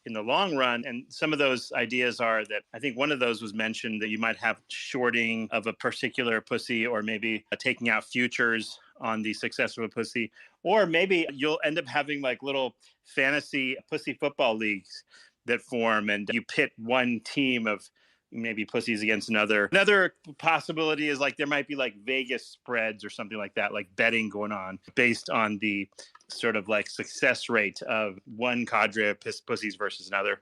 in the long run. And some of those ideas are that I think one of those was mentioned that you might have shorting of a particular pussy, or maybe taking out futures on the success of a pussy, or maybe you'll end up having like little fantasy pussy football leagues that form and you pit one team of maybe pussies against another. Another possibility is like there might be like Vegas spreads or something like that, like betting going on based on the sort of like success rate of one cadre of pussies versus another.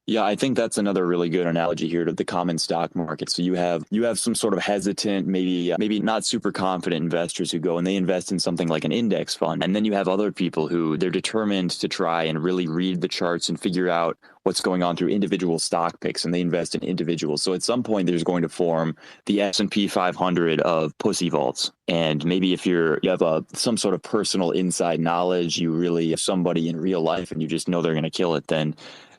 Yeah, I think that's another really good analogy here to the common stock market. So you have some sort of hesitant, maybe not super confident investors who go and they invest in something like an index fund. And then you have other people who they're determined to try and really read the charts and figure out what's going on through individual stock picks, and they invest in individuals. So at some point there's going to form the S&P 500 of pussy vaults. And maybe if you have some sort of personal inside knowledge, you really have somebody in real life and you just know they're going to kill it, then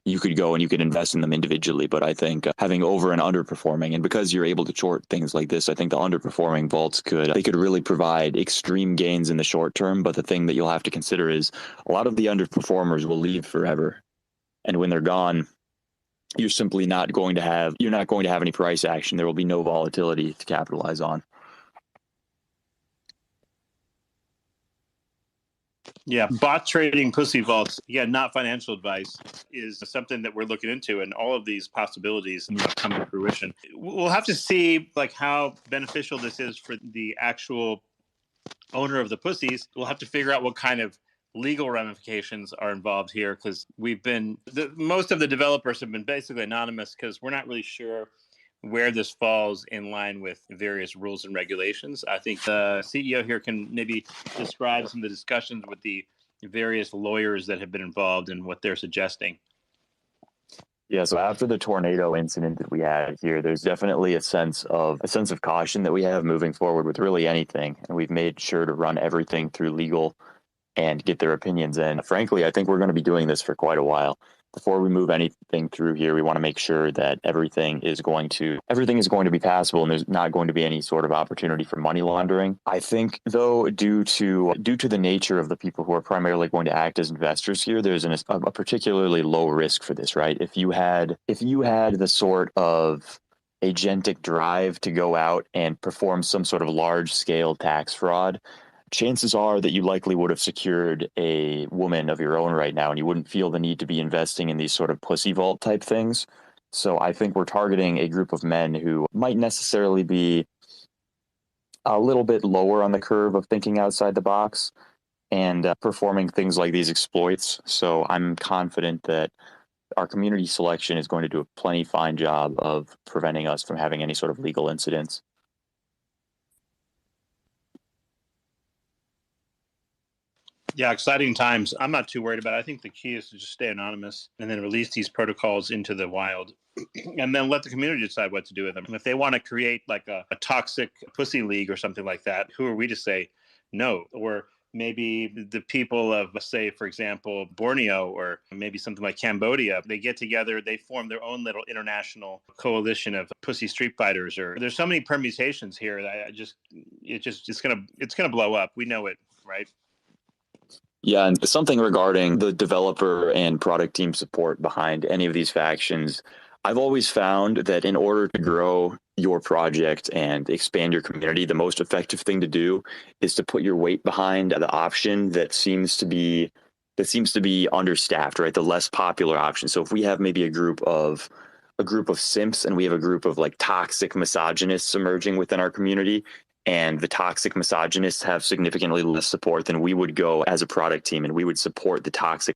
you could go and you could invest in them individually. But I think having over and underperforming, and because you're able to short things like this, I think the underperforming vaults could really provide extreme gains in the short term. But the thing that you'll have to consider is a lot of the underperformers will leave forever. And when they're gone, you're simply not going to have any price action. There will be no volatility to capitalize on. Yeah, bot trading pussy vaults, not financial advice, is something that we're looking into, and all of these possibilities come to fruition. We'll have to see how beneficial this is for the actual owner of the pussies. We'll have to figure out what kind of legal ramifications are involved here, because most of the developers have been basically anonymous because we're not really sure where this falls in line with various rules and regulations. I think the CEO here can maybe describe some of the discussions with the various lawyers that have been involved and what they're suggesting. Yeah, so after the tornado incident that we had here, there's definitely a sense of caution that we have moving forward with really anything, and we've made sure to run everything through legal and get their opinions in. Frankly, I think we're going to be doing this for quite a while. Before we move anything through here, we want to make sure that everything is going to be passable and there's not going to be any sort of opportunity for money laundering. I think, though, due to the nature of the people who are primarily going to act as investors here, there's a particularly low risk for this, right? If you had the sort of agentic drive to go out and perform some sort of large scale tax fraud, chances are that you likely would have secured a woman of your own right now, and you wouldn't feel the need to be investing in these sort of pussy vault type things. So I think we're targeting a group of men who might necessarily be a little bit lower on the curve of thinking outside the box and performing things like these exploits. So I'm confident that our community selection is going to do a plenty fine job of preventing us from having any sort of legal incidents. Yeah, exciting times. I'm not too worried about it. I think the key is to just stay anonymous and then release these protocols into the wild and then let the community decide what to do with them. And if they want to create a toxic pussy league or something like that, who are we to say no? Or maybe the people of, say, for example, Borneo, or maybe something like Cambodia, they get together, they form their own little international coalition of pussy street fighters. Or there's so many permutations here that it's gonna blow up. We know it, right? Yeah, and something regarding the developer and product team support behind any of these factions. I've always found that in order to grow your project and expand your community, the most effective thing to do is to put your weight behind the option that seems to be understaffed, right? The less popular option. So if we have maybe a group of simps and we have a group of toxic misogynists emerging within our community, and the toxic misogynists have significantly less support, then we would go as a product team and we would support the toxic